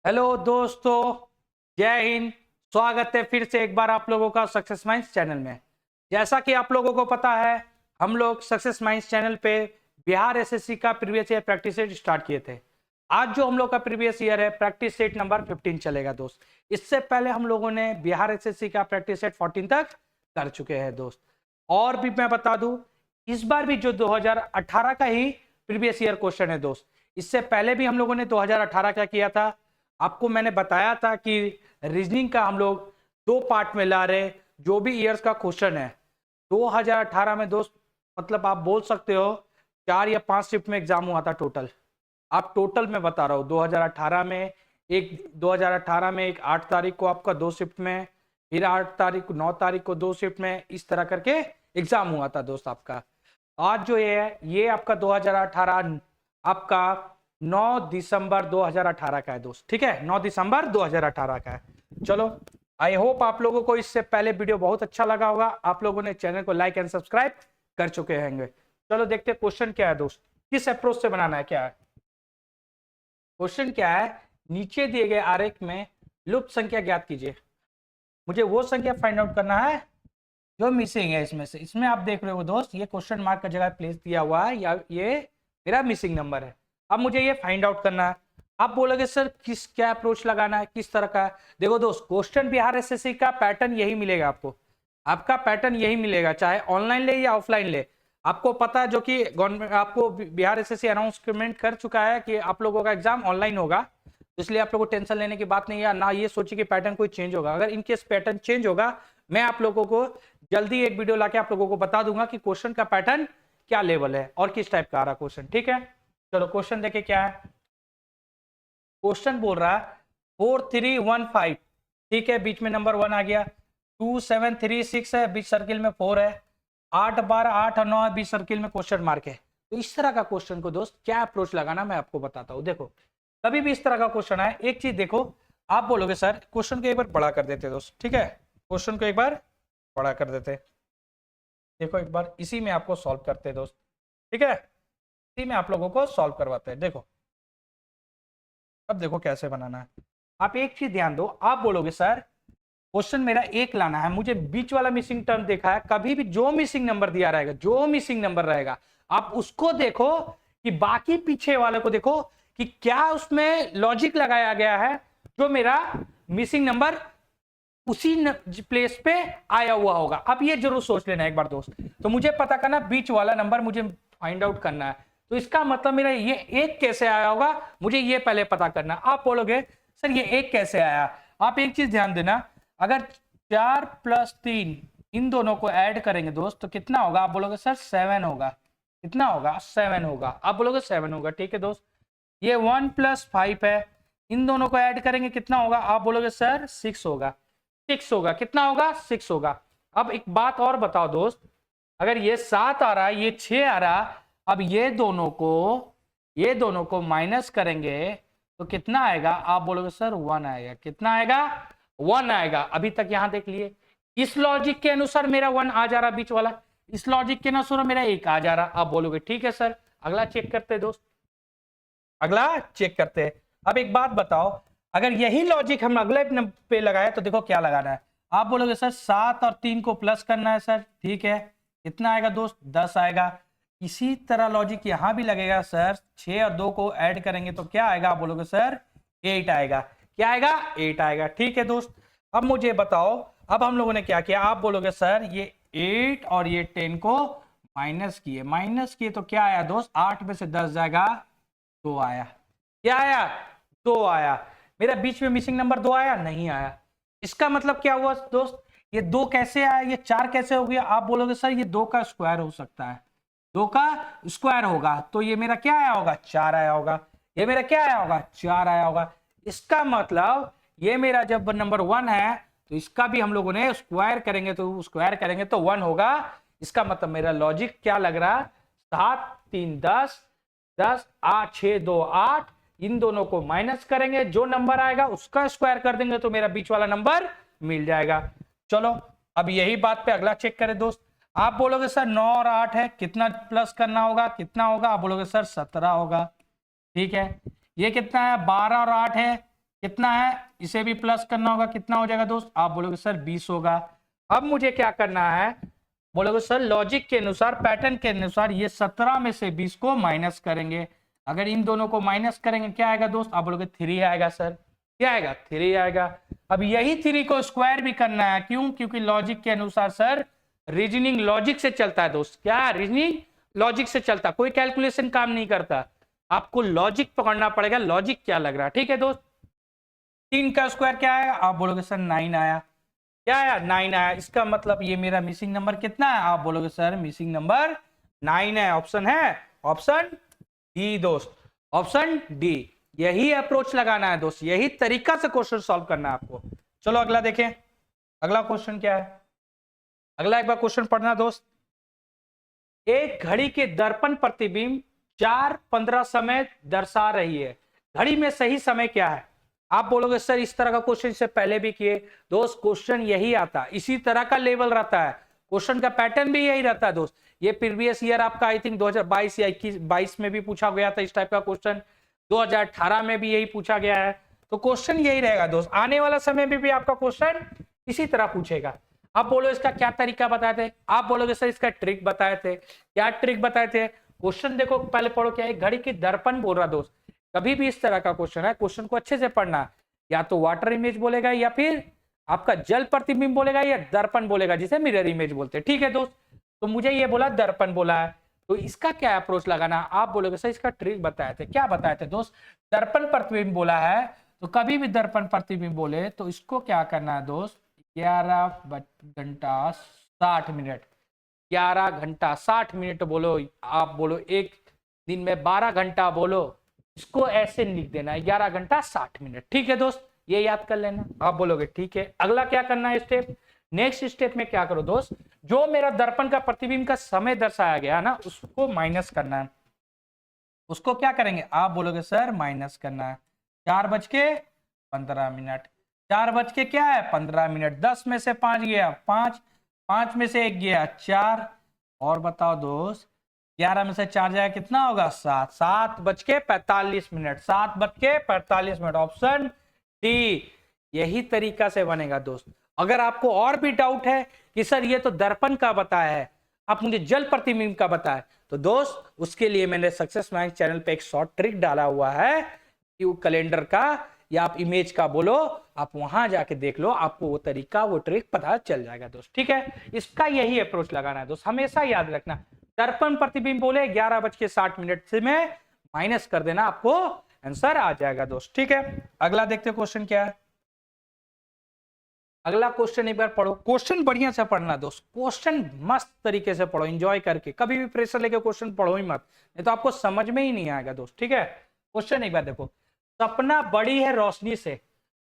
Hello दोस्तों, जय हिंद। स्वागत है फिर से एक बार आप लोगों का सक्सेस माइंड्स चैनल में। जैसा कि आप लोगों को पता है, हम लोग सक्सेस माइंड्स चैनल पे बिहार एसएससी का previous year practice set start किए थे। आज जो हम लोग का प्रीवियस ईयर है प्रैक्टिस सेट नंबर 15 चलेगा दोस्त। इससे पहले हम लोगों ने बिहार एसएससी का प्रैक्टिस सेट 14 तक कर चुके हैं दोस्त। और भी मैं बता दूं, इस बार भी जो 2018 का ही प्रीवियस ईयर क्वेश्चन है दोस्त। इससे पहले भी हम लोगों ने 2018 का किया था। आपको मैंने बताया था कि रीजनिंग का हम लोग 2 पार्ट में ला रहे। जो भी ईयर्स का क्वेश्चन है 2018 में दोस्त, मतलब आप बोल सकते हो 4 या 5 शिफ्ट में एग्जाम हुआ था टोटल। आप टोटल में बता रहा हूँ 2018 में एक 8 तारीख को आपका 2 शिफ्ट में, फिर 8 तारीख को 9 तारीख को 2 शिफ्ट में, इस तरह करके एग्जाम हुआ था दोस्त आपका। आज जो ये है ये आपका 2018 आपका 9 दिसंबर 2018 का है दोस्त। ठीक है, 9 दिसंबर 2018 का है। चलो, आई होप आप लोगों को इससे पहले वीडियो बहुत अच्छा लगा होगा। आप लोगों ने चैनल को लाइक एंड सब्सक्राइब कर चुके होंगे। चलो देखते हैं क्वेश्चन क्या है दोस्त, किस अप्रोच से बनाना है। क्या है क्वेश्चन, क्या है, नीचे दिए गए आरेख में लुप्त संख्या ज्ञात कीजिए। मुझे वो संख्या फाइंड आउट करना है जो मिसिंग है इसमें से। इसमें आप देख रहे हो दोस्त, ये क्वेश्चन मार्क का जगह प्लेस दिया हुआ है, या ये मेरा मिसिंग नंबर है। अब मुझे ये फाइंड आउट करना है। आप बोलोगे सर क्या अप्रोच लगाना है, किस तरह का है। देखो दोस्त, क्वेश्चन बिहार एसएससी का पैटर्न यही मिलेगा आपको। आपका पैटर्न यही मिलेगा, चाहे ऑनलाइन ले या ऑफलाइन ले। आपको पता है, जो कि गवर्नमेंट आपको बिहार एसएससी अनाउंसमेंट कर चुका है कि आप लोगों का एग्जाम ऑनलाइन होगा। इसलिए आप लोगों को टेंशन लेने की बात नहीं है, ना ये सोचिए कि पैटर्न कोई चेंज होगा। अगर इनकेस पैटर्न चेंज होगा, मैं आप लोगों को जल्दी एक वीडियो लाके आप लोगों को बता दूंगा कि क्वेश्चन का पैटर्न क्या लेवल है और किस टाइप का आ रहा क्वेश्चन। ठीक है, चलो क्वेश्चन देखे क्या है। क्वेश्चन बोल रहा है 4315। ठीक है, बीच में नंबर 1 आ गया। 2736 है, बीच सर्किल में 4 है। 8 12 8 और 9 है, बीच सर्किल में क्वेश्चन मार्क है। तो इस तरह का क्वेश्चन को दोस्त क्या अप्रोच लगाना मैं आपको बताता हूँ। देखो, कभी भी इस तरह का क्वेश्चन आए, एक चीज देखो, आप बोलोगे सर क्वेश्चन को एक बार बड़ा कर देते दोस्त। ठीक है, क्वेश्चन को एक बार बड़ा कर देते। देखो एक बार इसी में आपको सॉल्व करते हैं दोस्त। ठीक है, इसी में आप लोगों को सॉल्व करवाते हैं। देखो, अब देखो कैसे बनाना है। आप एक चीज ध्यान दो, आप बोलोगे सर क्वेश्चन मेरा एक लाना है, मुझे बीच वाला मिसिंग टर्म देखा है। कभी भी जो मिसिंग नंबर दिया रहेगा, जो मिसिंग नंबर रहेगा, आप उसको देखो कि बाकी पीछे वाले को देखो कि क्या उसमें लॉजिक लगाया गया है जो मेरा मिसिंग नंबर उसी प्लेस पे आया हुआ होगा। अब ये जरूर सोच लेना एक बार दोस्त। तो मुझे पता करना बीच वाला नंबर मुझे फाइंड आउट करना है। तो इसका मतलब मेरा ये एक कैसे आया होगा, मुझे ये पहले पता करना। आप बोलोगे सर ये एक कैसे आया। आप एक चीज ध्यान देना, अगर 4 + 3 इन दोनों को ऐड करेंगे दोस्त तो कितना होगा। आप बोलोगे सर 7 होगा। कितना होगा, 7 होगा। आप बोलोगे 7 होगा। ठीक है दोस्त, ये 1 + 5 है, इन दोनों को ऐड करेंगे कितना होगा। आप बोलोगे सर 6 होगा। 6 होगा। कितना होगा, 6 होगा। अब एक बात और बताओ दोस्त, अगर ये 7 आ रहा है, ये 6 आ रहा, अब ये दोनों को माइनस करेंगे तो कितना आएगा। आप बोलोगे सर 1 आएगा। कितना आएगा, 1 आएगा। अभी तक यहां देख लिए, इस लॉजिक के अनुसार मेरा 1 आ जा रहा बीच वाला, इस लॉजिक के अनुसार मेरा 1 आ जा रहा। आप बोलोगे ठीक है सर, अगला चेक करते हैं दोस्त, अगला चेक करते हैं। अब एक बात बताओ, अगर यही लॉजिक हम अगले पे लगाए तो देखो क्या लगाना है। आप बोलोगे सर 7 और 3 को प्लस करना है सर। ठीक है, कितना आएगा दोस्त, 10 आएगा। इसी तरह लॉजिक यहां भी लगेगा सर, 6 और 2 को ऐड करेंगे तो क्या आएगा। आप बोलोगे सर 8 आएगा। क्या आएगा, 8 आएगा। ठीक है दोस्त, अब मुझे बताओ, अब हम लोगों ने क्या किया। आप बोलोगे सर ये 8 और ये 10 को माइनस किए तो क्या आया दोस्त, 8 में से 10 जाएगा, 2 आया। क्या आया, 2 आया। मेरा बीच में मिसिंग नंबर 2 आया, नहीं आया। इसका मतलब क्या हुआ दोस्त, ये 2 कैसे आया, ये 4 कैसे हो गया। आप बोलोगे सर ये 2 का स्क्वायर हो सकता है, 2 का स्क्वायर होगा तो ये मेरा क्या आया होगा, 4 आया होगा। ये मेरा क्या आया होगा, 4 आया होगा। इसका मतलब ये मेरा जब नंबर 1 है तो इसका भी हम लोगों ने स्क्वायर करेंगे तो 1 होगा। इसका मतलब मेरा लॉजिक क्या लग रहा, 7 3 10, 10 8 6 2 8, इन दोनों को माइनस करेंगे, जो नंबर आएगा उसका स्क्वायर कर देंगे तो मेरा बीच वाला नंबर मिल जाएगा। चलो अब यही बात पे अगला चेक करें दोस्त। आप बोलोगे सर 9 और 8 है, कितना प्लस करना होगा, कितना होगा। आप बोलोगे सर 17 होगा। ठीक है, ये कितना है, 12 और 8 है, कितना है, इसे भी प्लस करना होगा, कितना हो जाएगा दोस्त, आप बोलोगे सर 20 होगा। अब मुझे क्या करना है, बोलोगे सर लॉजिक के अनुसार, पैटर्न के अनुसार ये 17 में से 20 को माइनस करेंगे। अगर इन दोनों को माइनस करेंगे क्या आएगा दोस्त, आप बोलोगे 3 आएगा सर, क्या आएगा 3 आएगा। अब यही 3 को स्क्वायर भी करना है, क्यों, क्योंकि लॉजिक के अनुसार सर रीजनिंग लॉजिक से चलता है दोस्त, क्या रीजनिंग लॉजिक से चलता, कोई कैलकुलेशन काम नहीं करता, आपको लॉजिक पकड़ना पड़ेगा, लॉजिक क्या लग रहा है, ठीक है दोस्त। 3 का स्क्वायर क्या आया, आप बोलोगे सर 9 आया, क्या आया 9 आया, इसका मतलब ये मेरा मिसिंग नंबर कितना है, आप बोलोगे सर मिसिंग नंबर 9 है, ऑप्शन है ऑप्शन डी दोस्त, ऑप्शन डी। यही अप्रोच लगाना है दोस्त, यही तरीका से क्वेश्चन सॉल्व करना है आपको। चलो अगला देखें, अगला क्वेश्चन क्या है, अगला एक बार क्वेश्चन पढ़ना दोस्त। एक घड़ी के दर्पण प्रतिबिंब 4:15 समय दर्शा रही है, घड़ी में सही समय क्या है। आप बोलोगे सर इस तरह का क्वेश्चन से पहले भी किए दोस्त, क्वेश्चन यही आता, इसी तरह का लेवल रहता है, क्वेश्चन का पैटर्न भी यही रहता है दोस्त। ये प्रीवियस ईयर आपका आई थिंक 2022 या 21-22 में भी पूछा गया था इस टाइप का क्वेश्चन, 2018 में भी यही पूछा गया है, तो क्वेश्चन यही रहेगा दोस्त, आने वाला समय में भी आपका क्वेश्चन इसी तरह पूछेगा। आप बोलो इसका क्या तरीका बताए थे, आप बोलोगे सर इसका ट्रिक बताए थे, क्या ट्रिक बताए थे, क्वेश्चन देखो पहले पढ़ो, क्या है घड़ी की दर्पण बोल रहा दोस्त, कभी भी इस तरह का क्वेश्चन है, क्वेश्चन को अच्छे से पढ़ना, या तो वाटर इमेज बोलेगा या फिर आपका जल प्रतिबिंब बोलेगा या दर्पण बोलेगा जिसे मिरर इमेज बोलते हैं, ठीक है दोस्त। तो मुझे ये बोला दर्पण बोला है, तो इसका क्या अप्रोच लगाना, आप बोलोगे सर इसका ट्रिक बताए थे, क्या बताए थे दोस्त, दर्पण प्रतिबिंब बोला है तो कभी भी दर्पण प्रतिबिंब बोले तो इसको क्या करना है दोस्त, 11 घंटा 60 मिनट, 11 घंटा 60 मिनट बोलो, आप बोलो एक दिन में 12 घंटा बोलो, इसको ऐसे लिख देना है 11 घंटा 60 मिनट, ठीक है दोस्त, ये याद कर लेना। आप बोलोगे ठीक है, अगला क्या करना है स्टेप, नेक्स्ट स्टेप में क्या करो दोस्त, जो मेरा दर्पण का प्रतिबिंब का समय दर्शाया गया ना उसको माइनस करना है, उसको क्या करेंगे, आप बोलोगे सर माइनस करना है, 4:15 मिनट, 4 बज के क्या है 15 मिनट, 10 में से 5 गया 5, 5 में से 1 गया 4, और बताओ दोस्त 11 में से 4 जाएगा कितना होगा 7, 7:45 मिनट, 7:45 मिनट, ऑप्शन डी। यही तरीका से बनेगा दोस्त। अगर आपको और भी डाउट है कि सर ये तो दर्पण का बताया है, आप मुझे जल प्रतिबिंब का बताए, तो दोस्त उसके लिए मैंने सक्सेस मैथ चैनल पे एक शॉर्ट ट्रिक डाला हुआ है, कि कैलेंडर का या आप इमेज का बोलो, आप वहां जाके देख लो, आपको वो तरीका वो ट्रिक पता चल जाएगा दोस्त, ठीक है। इसका यही अप्रोच लगाना है दोस्त, हमेशा याद रखना, दर्पण प्रतिबिंब बोले 11:60 से में माइनस कर देना, आपको आंसर आ जाएगा दोस्त, ठीक है। अगला देखते क्वेश्चन क्या है, अगला क्वेश्चन एक बार पढ़ो, क्वेश्चन बढ़िया से पढ़ना दोस्त, क्वेश्चन मस्त तरीके से पढ़ो, एंजॉय करके, कभी भी प्रेशर लेके क्वेश्चन पढ़ो ही मत, नहीं तो आपको समझ में ही नहीं आएगा दोस्त, ठीक है। क्वेश्चन एक बार देखो, सपना बड़ी है रोशनी से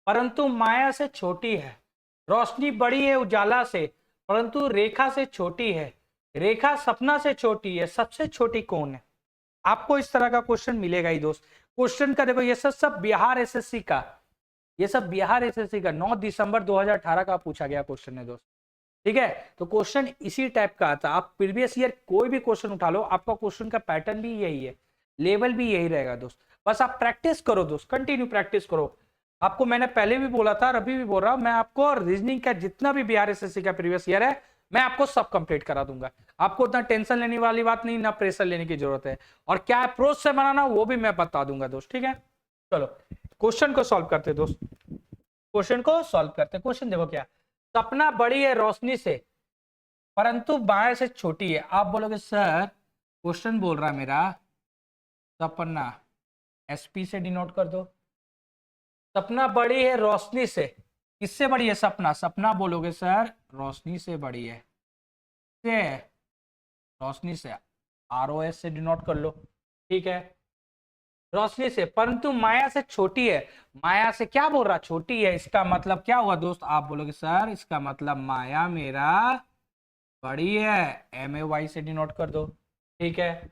परंतु माया से छोटी है, रोशनी बड़ी है उजाला से परंतु रेखा से छोटी है, रेखा सपना से छोटी है, सबसे छोटी कौन है। आपको इस तरह का क्वेश्चन मिलेगा ही दोस्त। क्वेश्चन का देखो ये सब बिहार एसएससी का, ये सब बिहार एसएससी का 9 दिसंबर 2018 का पूछा गया क्वेश्चन है दोस्त, ठीक है। तो क्वेश्चन इसी टाइप का आता, आप प्रीवियस ईयर कोई भी क्वेश्चन उठा लो, आपका क्वेश्चन का पैटर्न भी यही है, लेवल भी यही रहेगा दोस्त। बस आप प्रैक्टिस करो दोस्त, कंटिन्यू प्रैक्टिस करो। आपको मैंने पहले भी बोला था और अभी भी बोल रहा हूं, मैं आपको रीजनिंग का जितना भी बिहार एसएससी का प्रीवियस ईयर है मैं आपको सब कंप्लीट करा दूंगा, आपको उतना टेंशन लेने वाली बात नहीं, ना प्रेशर लेने की जरूरत है, और क्या अप्रोच से बनाना वो भी मैं बता दूंगा दोस्त, ठीक है। चलो क्वेश्चन को सॉल्व करते दोस्त, क्वेश्चन को सॉल्व करते। क्वेश्चन देखो क्या, सपना बड़ी है रोशनी से परंतु माया से छोटी है। आप बोलोगे सर क्वेश्चन बोल रहा है मेरा सपना, एसपी से डिनोट कर दो, सपना बड़ी है रोशनी से, किससे बड़ी है सपना, सपना बोलोगे सर रोशनी से बड़ी है, से रोशनी से, आरओएस से डिनोट कर लो, ठीक है, रोशनी से, परंतु माया से छोटी है, माया से क्या बोल रहा छोटी है, इसका मतलब क्या हुआ दोस्त, आप बोलोगे सर इसका मतलब माया मेरा बड़ी है, MAY से डिनोट कर दो, ठीक है।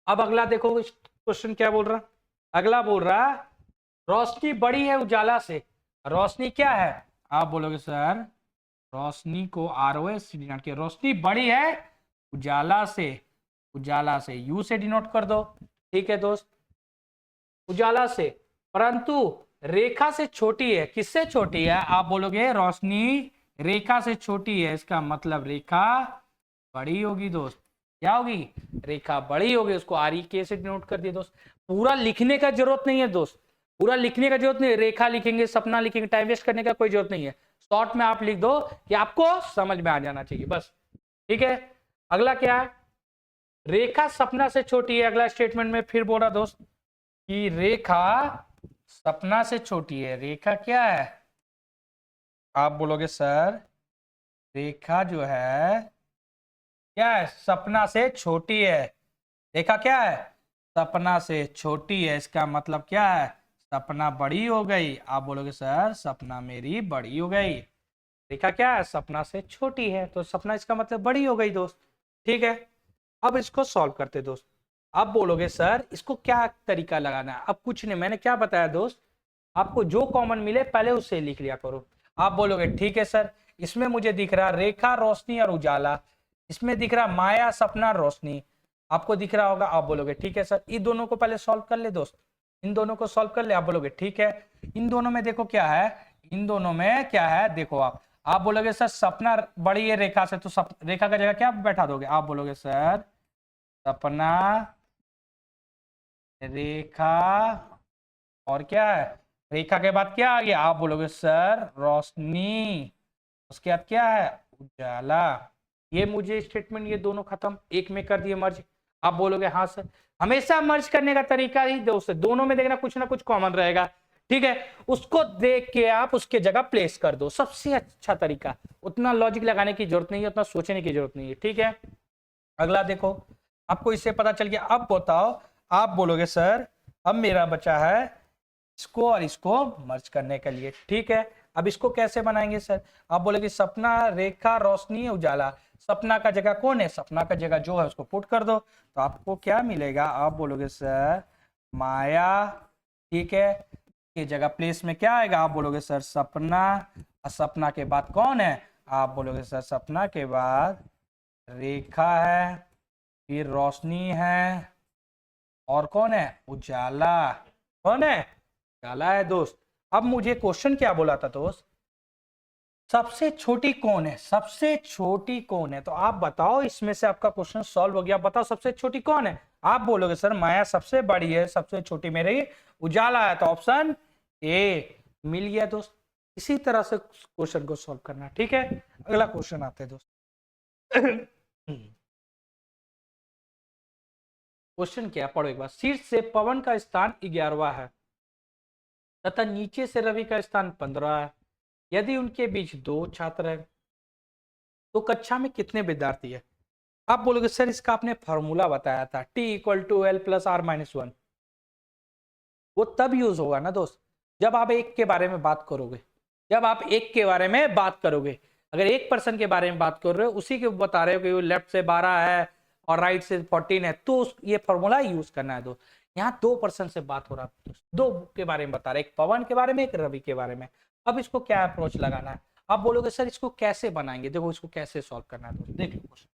अब अगला देखो क्वेश्चन क्या बोल रहा, अगला बोल रहा रोशनी बड़ी है उजाला से, रोशनी क्या है, आप बोलोगे सर रोशनी को ROS से डिनोट किया, रोशनी बड़ी है उजाला से, उजाला से U से डिनोट कर दो, ठीक है दोस्त, उजाला से, परंतु रेखा से छोटी है, किससे छोटी है? आप बोलोगे रोशनी रेखा से छोटी है, इसका मतलब रेखा बड़ी होगी दोस्त। क्या होगी? रेखा बड़ी होगी, उसको आर ई के से डिनोट कर दिया दोस्त। पूरा लिखने का जरूरत नहीं है दोस्त, पूरा लिखने का जरूरत नहीं है। रेखा लिखेंगे, सपना लिखेंगे, टाइम वेस्ट करने का कोई जरूरत नहीं है। शॉर्ट में आप लिख दो कि आपको समझ में आ जाना चाहिए बस, ठीक है। अगला क्या है? रेखा सपना से छोटी है। अगला स्टेटमेंट में फिर बोला दोस्त कि रेखा सपना से छोटी है। रेखा क्या है? आप बोलोगे सर रेखा जो है क्या है? सपना से छोटी है। रेखा क्या है? सपना से छोटी है, इसका मतलब क्या है? सपना बड़ी हो गई। आप बोलोगे सर सपना मेरी बड़ी हो गई। रेखा क्या है? सपना से छोटी है, तो सपना इसका मतलब बड़ी हो गई दोस्त, ठीक है। अब इसको सॉल्व करते दोस्त। आप बोलोगे सर इसको क्या तरीका लगाना है? अब कुछ नहीं, मैंने क्या बताया दोस्त, आपको जो कॉमन मिले पहले उससे लिख लिया करो। आप बोलोगे ठीक है सर, इसमें मुझे दिख रहा रेखा रोशनी और उजाला, इसमें दिख रहा माया सपना रोशनी, आपको दिख रहा होगा। आप बोलोगे ठीक है सर, इन दोनों को पहले सॉल्व कर ले दोस्त, इन दोनों को सॉल्व कर ले। आप बोलोगे ठीक है, इन दोनों में देखो क्या है, इन दोनों में क्या है देखो। आप बोलोगे सर सपना बड़ी है रेखा से, तो रेखा का जगह क्या बैठा दोगे? आप बोलोगे सर सपना रेखा और क्या है, रेखा के बाद क्या आ गया? आप बोलोगे सर रोशनी, उसके बाद क्या है? उजाला। ये मुझे स्टेटमेंट ये दोनों खत्म, एक में कर दिए मर्ज। आप बोलोगे हाँ सर, हमेशा मर्ज करने का तरीका ही दोस्त, दोनों में देखना कुछ ना कुछ कॉमन रहेगा, ठीक है। उसको देख के आप उसके जगह प्लेस कर दो, सबसे अच्छा तरीका। उतना लॉजिक लगाने की जरूरत नहीं है, उतना सोचने की जरूरत नहीं है, ठीक है। अगला देखो, आपको इससे पता चल गया। अब बताओ, आप बोलोगे सर अब मेरा बचा है इसको और इसको मर्ज करने के लिए, ठीक है। अब इसको कैसे बनाएंगे सर? आप बोलोगे सपना रेखा रोशनी उजाला, सपना का जगह कौन है? सपना का जगह जो है उसको पुट कर दो, तो आपको क्या मिलेगा? आप बोलोगे सर माया, ठीक है। ये जगह प्लेस में क्या आएगा? आप बोलोगे सर सपना, और सपना के बाद कौन है? आप बोलोगे सर सपना के बाद रेखा है, फिर रोशनी है, और कौन है? उजाला। कौन है? उजाला है दोस्त। अब मुझे क्वेश्चन क्या बोला था दोस्त? सबसे छोटी कौन है? सबसे छोटी कौन है? तो आप बताओ, इसमें से आपका क्वेश्चन सॉल्व हो गया। बताओ सबसे छोटी कौन है? आप बोलोगे सर माया सबसे बड़ी है, सबसे छोटी मेरी उजाला है, तो ऑप्शन ए मिल गया दोस्त। इसी तरह से क्वेश्चन को सॉल्व करना, ठीक है। अगला क्वेश्चन आते हैं दोस्त। क्वेश्चन क्या, पढ़ो एक बार। शीर्ष से पवन का स्थान 11वां है तथा नीचे से रवि का स्थान 15 है। यदि उनके बीच 2 छात्र हैं तो कक्षा में कितने विद्यार्थी है? आप बोलोगे सर इसका आपने फॉर्मूला बताया था, T = L + R - 1। वो तब यूज होगा ना दोस्त जब आप एक के बारे में बात करोगे, जब आप एक के बारे में बात करोगे। अगर एक पर्सन के बारे में बात कर रहे हो, उसी के बता रहे हो कि वो लेफ्ट से 12 है और राइट से 14 है, तो ये फॉर्मूला यूज करना है दोस्त। यहाँ 2 पर्सन से बात हो रहा है, 2 के बारे में बता रहे, एक पवन के बारे में, एक रवि के बारे में। अब इसको क्या अप्रोच लगाना है? आप बोलोगे सर इसको कैसे बनाएंगे? देखो इसको कैसे सॉल्व करना है दोस्त, देख लो क्वेश्चन।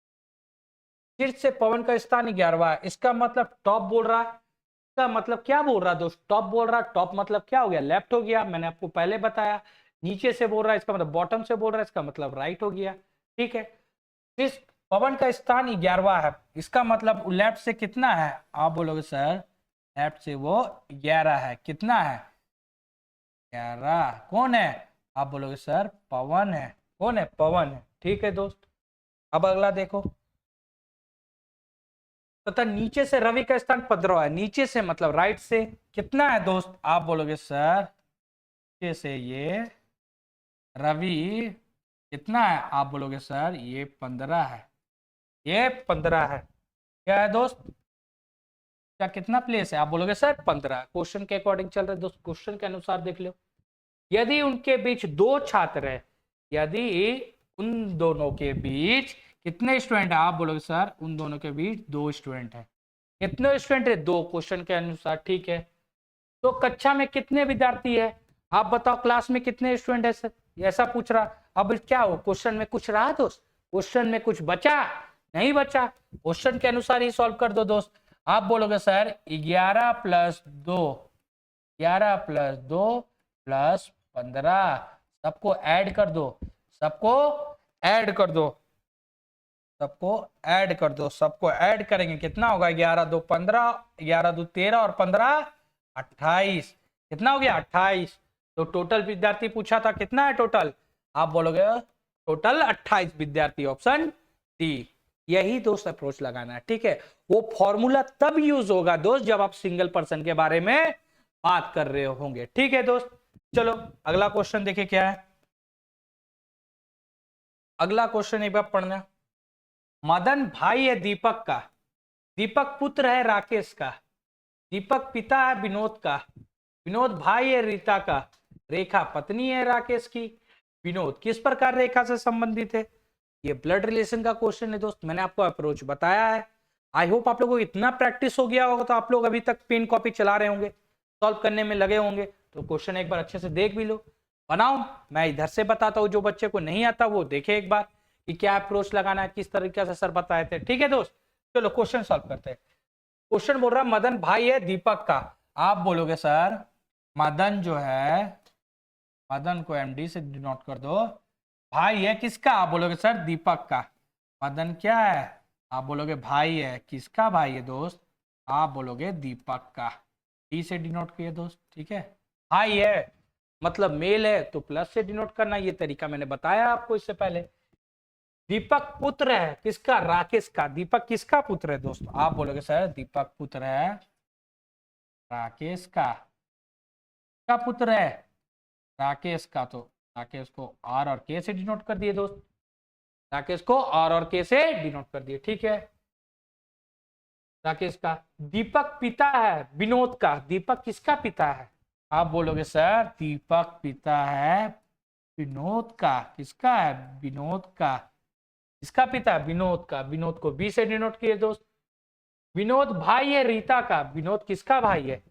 शीर्ष से पवन का स्थान 11वां है, इसका मतलब टॉप बोल रहा है। इसका मतलब क्या बोल रहा है दोस्त? टॉप बोल रहा है। टॉप मतलब क्या हो गया? लेफ्ट हो गया, मैंने आपको पहले बताया। नीचे से बोल रहा है, इसका मतलब बॉटम से बोल रहा है, इसका मतलब राइट हो गया, ठीक है। इस पवन का स्थान 11वां है, इसका मतलब लेफ्ट से कितना है? आप बोलोगे सर लेफ्ट से वो 11 है। कितना है? 11। कौन है? आप बोलोगे सर पवन है। कौन है? पवन है, ठीक है दोस्त। अब अगला देखो, तथा नीचे से रवि का स्थान 15 है। नीचे से मतलब राइट से कितना है दोस्त? आप बोलोगे सर नीचे से ये रवि कितना है? आप बोलोगे सर ये 15 है, ये 15 है। क्या है दोस्त? क्या कितना प्लेस है? आप बोलोगे सर 15। क्वेश्चन के अकॉर्डिंग चल रहे दोस्त, क्वेश्चन के अनुसार देख लो। यदि उनके बीच 2 छात्र है, यदि उन दोनों के बीच कितने स्टूडेंट है? आप बोलोगे सर उन दोनों के बीच 2 स्टूडेंट है। कितने स्टूडेंट है? 2, क्वेश्चन के अनुसार, ठीक है। तो कक्षा में कितने विद्यार्थी है? आप बताओ क्लास में कितने स्टूडेंट है सर, ऐसा पूछ रहा। अब क्या हो, क्वेश्चन में कुछ रहा दोस्त? क्वेश्चन में कुछ बचा? नहीं बचा। क्वेश्चन के अनुसार ही सॉल्व कर दो दोस्त। आप बोलोगे सर 11 + 2, 11 + 2 प्लस 15, सबको ऐड कर दो, सबको ऐड कर दो, सबको ऐड कर दो, सबको ऐड करेंगे कितना होगा, 11 2 15, 11 2 13 और 15 28, कितना हो गया 28। तो टोटल विद्यार्थी पूछा था कितना है टोटल, आप बोलोगे टोटल 28 विद्यार्थी, ऑप्शन डी। यही दोस्त अप्रोच लगाना है, ठीक है। वो फॉर्मूला तब यूज होगा दोस्त जब आप सिंगल पर्सन के बारे में बात कर रहे होंगे, ठीक है दोस्त। चलो अगला क्वेश्चन देखिए क्या है। अगला क्वेश्चन एक बार पढ़ना। मदन भाई है दीपक का, दीपक पुत्र है राकेश का, दीपक पिता है विनोद का, विनोद भाई है रीता का, रेखा पत्नी है राकेश की, विनोद किस प्रकार रेखा से संबंधित है। ये ब्लड रिलेशन का क्वेश्चन है दोस्त, मैंने आपको अप्रोच बताया है। आई होप आप लोगों को इतना प्रैक्टिस हो गया होगा तो आप लोग अभी तक पेन कॉपी चला रहे होंगे, सॉल्व करने में लगे होंगे, तो क्वेश्चन एक बार अच्छे से देख भी लो, बनाओ। मैं इधर से बताता हूँ, जो बच्चे को नहीं आता वो देखे एक बार कि क्या अप्रोच लगाना है, किस तरीके से सर बताए थे, ठीक है दोस्त। चलो क्वेश्चन सॉल्व करते हैं। क्वेश्चन बोल रहा मदन भाई है दीपक का, आप बोलोगे सर मदन जो है, मदन को एमडी से डिनोट कर दो, भाई है किसका, आप बोलोगे सर दीपक का। मदन क्या है, आप बोलोगे भाई है, किसका भाई है दोस्त, आप बोलोगे दीपक का, डी से डिनोट किए दोस्त, ठीक है। भाई है मतलब मेल है तो प्लस से डिनोट करना, ये तरीका मैंने बताया आपको इससे पहले। दीपक पुत्र है किसका, राकेश का, दीपक किसका पुत्र है दोस्त, आप बोलोगे सर दीपक पुत्र है राकेश का पुत्र है राकेश का, तो राकेश को आर और के से डिनोट कर दिए दोस्त, राकेश को आर और के से डिनोट कर दिए, ठीक है। राकेश का। दीपक पिता है विनोद का, दीपक किसका पिता है, आप बोलोगे सर दीपक पिता है विनोद का, किसका है विनोद का, किसका पिता विनोद का, विनोद को बी से डिनोट किए दोस्त। विनोद भाई है रीता का, विनोद किसका भाई है,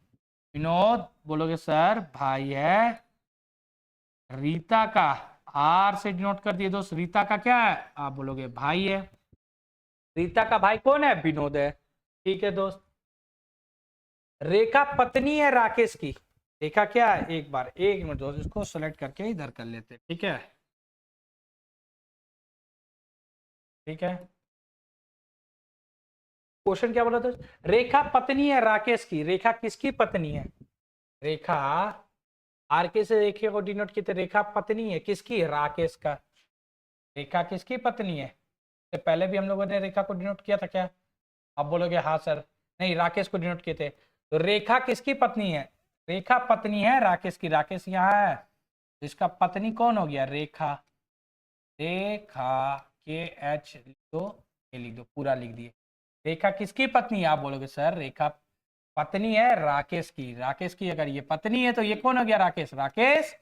विनोद बोलोगे सर भाई है रीता का, आर से डिनोट कर दिए दोस्त। रीता का क्या है, आप बोलोगे भाई है, रीता का भाई कौन है, विनोद है, ठीक है दोस्त। रेखा पत्नी है राकेश की, रेखा क्या है, एक बार एक मिनट दोस्त इसको सेलेक्ट करके इधर कर लेते, ठीक है, ठीक है। क्वेश्चन क्या बोला था, रेखा पत्नी है राकेश की, रेखा किसकी पत्नी है, रेखा आर के से रेखा को डिनोट किए, रेखा पत्नी है किसकी, राकेश का, रेखा किसकी पत्नी है, तो पहले भी हम लोगों ने रेखा को डिनोट किया था क्या, आप बोलोगे हाँ सर, नहीं राकेश को डिनोट किए थे, तो रेखा किसकी पत्नी है, रेखा पत्नी है राकेश की, राकेश यहाँ है, तो इसका पत्नी कौन हो गया, रेखा, रेखा के एच लिख दो, ये लिख दो, पूरा लिख दिए। रेखा किसकी पत्नी है, आप बोलोगे सर रेखा पत्नी है राकेश की, राकेश की अगर ये पत्नी है तो ये कौन हो गया, राकेश, राकेश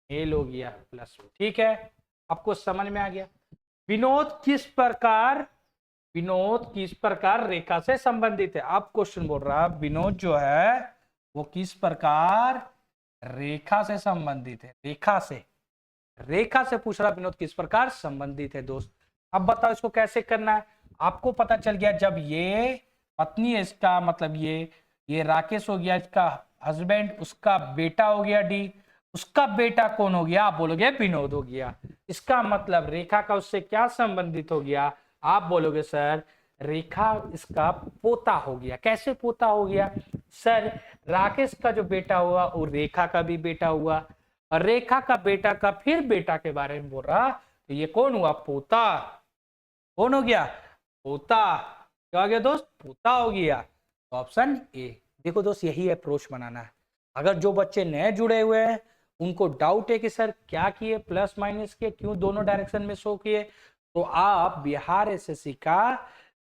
मेल हो गया प्लस, ठीक है। आपको समझ में आ गया। विनोद किस प्रकार, विनोद किस प्रकार रेखा से संबंधित है, आप क्वेश्चन बोल रहा विनोद जो है वो किस प्रकार रेखा से संबंधित है, रेखा से, रेखा से पूछ रहा विनोद किस प्रकार संबंधित है दोस्त। अब बताओ इसको कैसे करना है, आपको पता चल गया जब ये पत्नी है इसका मतलब ये राकेश हो गया इसका हस्बैंड, उसका बेटा हो गया डी, उसका बेटा कौन हो गया, आप बोलोगे विनोद हो गया, इसका मतलब रेखा का उससे क्या संबंधित हो गया, आप बोलोगे सर रेखा इसका पोता हो गया। कैसे पोता हो गया सर, राकेश का जो बेटा हुआ वो रेखा का भी बेटा हुआ, और रेखा का बेटा का फिर बेटा के बारे में बोल रहा, तो ये कौन हुआ, पोता, कौन हो गया, पोता, क्या हो गया दोस्त, पोता हो गया, तो ऑप्शन ए। देखो दोस्त यही अप्रोच बनाना है। अगर जो बच्चे नए जुड़े हुए हैं उनको डाउट है कि सर क्या किए, प्लस माइनस किए, क्यों दोनों डायरेक्शन में शो किए, तो आप बिहार एसएससी का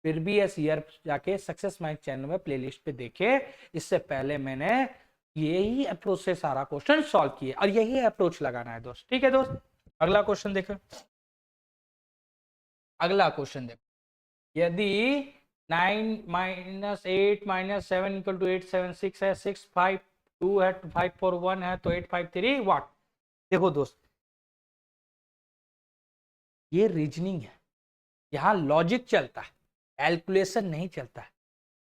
प्रीवियस ईयर जाके सक्सेस माइंड चैनल में प्लेलिस्ट पे देखे, इससे पहले मैंने यही अप्रोच से सारा क्वेश्चन सॉल्व किए, और यही अप्रोच लगाना है दोस्त, ठीक है दोस्त। अगला क्वेश्चन देखो, अगला क्वेश्चन देखो, यदि 9 - 8 - 7 = 876 है, 652 है, 541 है, तो 853 वाट। देखो दोस्त ये रीजनिंग है, यहाँ लॉजिक चलता है, कैलकुलेशन नहीं चलता है।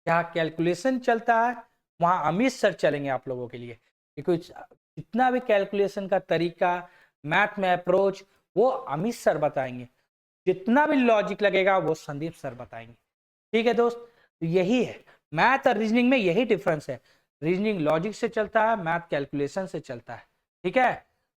जहाँ कैलकुलेशन चलता है वहां अमित सर चलेंगे आप लोगों के लिए, क्योंकि जितना भी कैलकुलेशन का तरीका, मैथ में अप्रोच, वो अमित सर बताएंगे। जितना भी लॉजिक लगेगा वो संदीप सर बताएंगे। ठीक है दोस्त, तो यही है मैथ और रीजनिंग में, यही डिफरेंस है। रीजनिंग लॉजिक से चलता है, मैथ कैलकुलेशन से चलता है। ठीक है,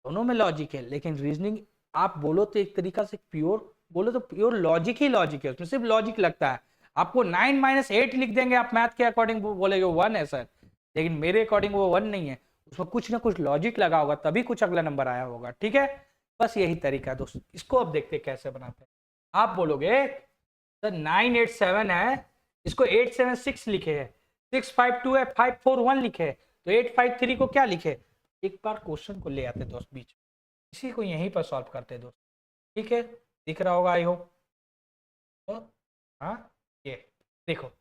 दोनों में लॉजिक है, लेकिन रीजनिंग आप बोलो तो एक तरीका से प्योर, बोलो तो प्योर लॉजिक ही लॉजिक है, उसमें सिर्फ लॉजिक लगता है। आपको 9 - 8 लिख देंगे आप मैथ के अकॉर्डिंग, बोलेगे 1 है सर, लेकिन मेरे अकॉर्डिंग वो 1 नहीं है, उसमें कुछ ना कुछ लॉजिक लगा होगा, तभी कुछ अगला नंबर आया होगा। ठीक है, बस यही तरीका है दोस्त। इसको अब देखते कैसे बनाते हैं। आप बोलोगे सर 987 है, इसको 876 लिखे है, 652 है, 541 लिखे है, तो 853 को क्या लिखे। एक बार क्वेश्चन को ले आते दोस्त बीच, इसी को यहीं पर सॉल्व करते दोस्त। ठीक है, दिख रहा होगा आई होप। तो हाँ, ये देखो,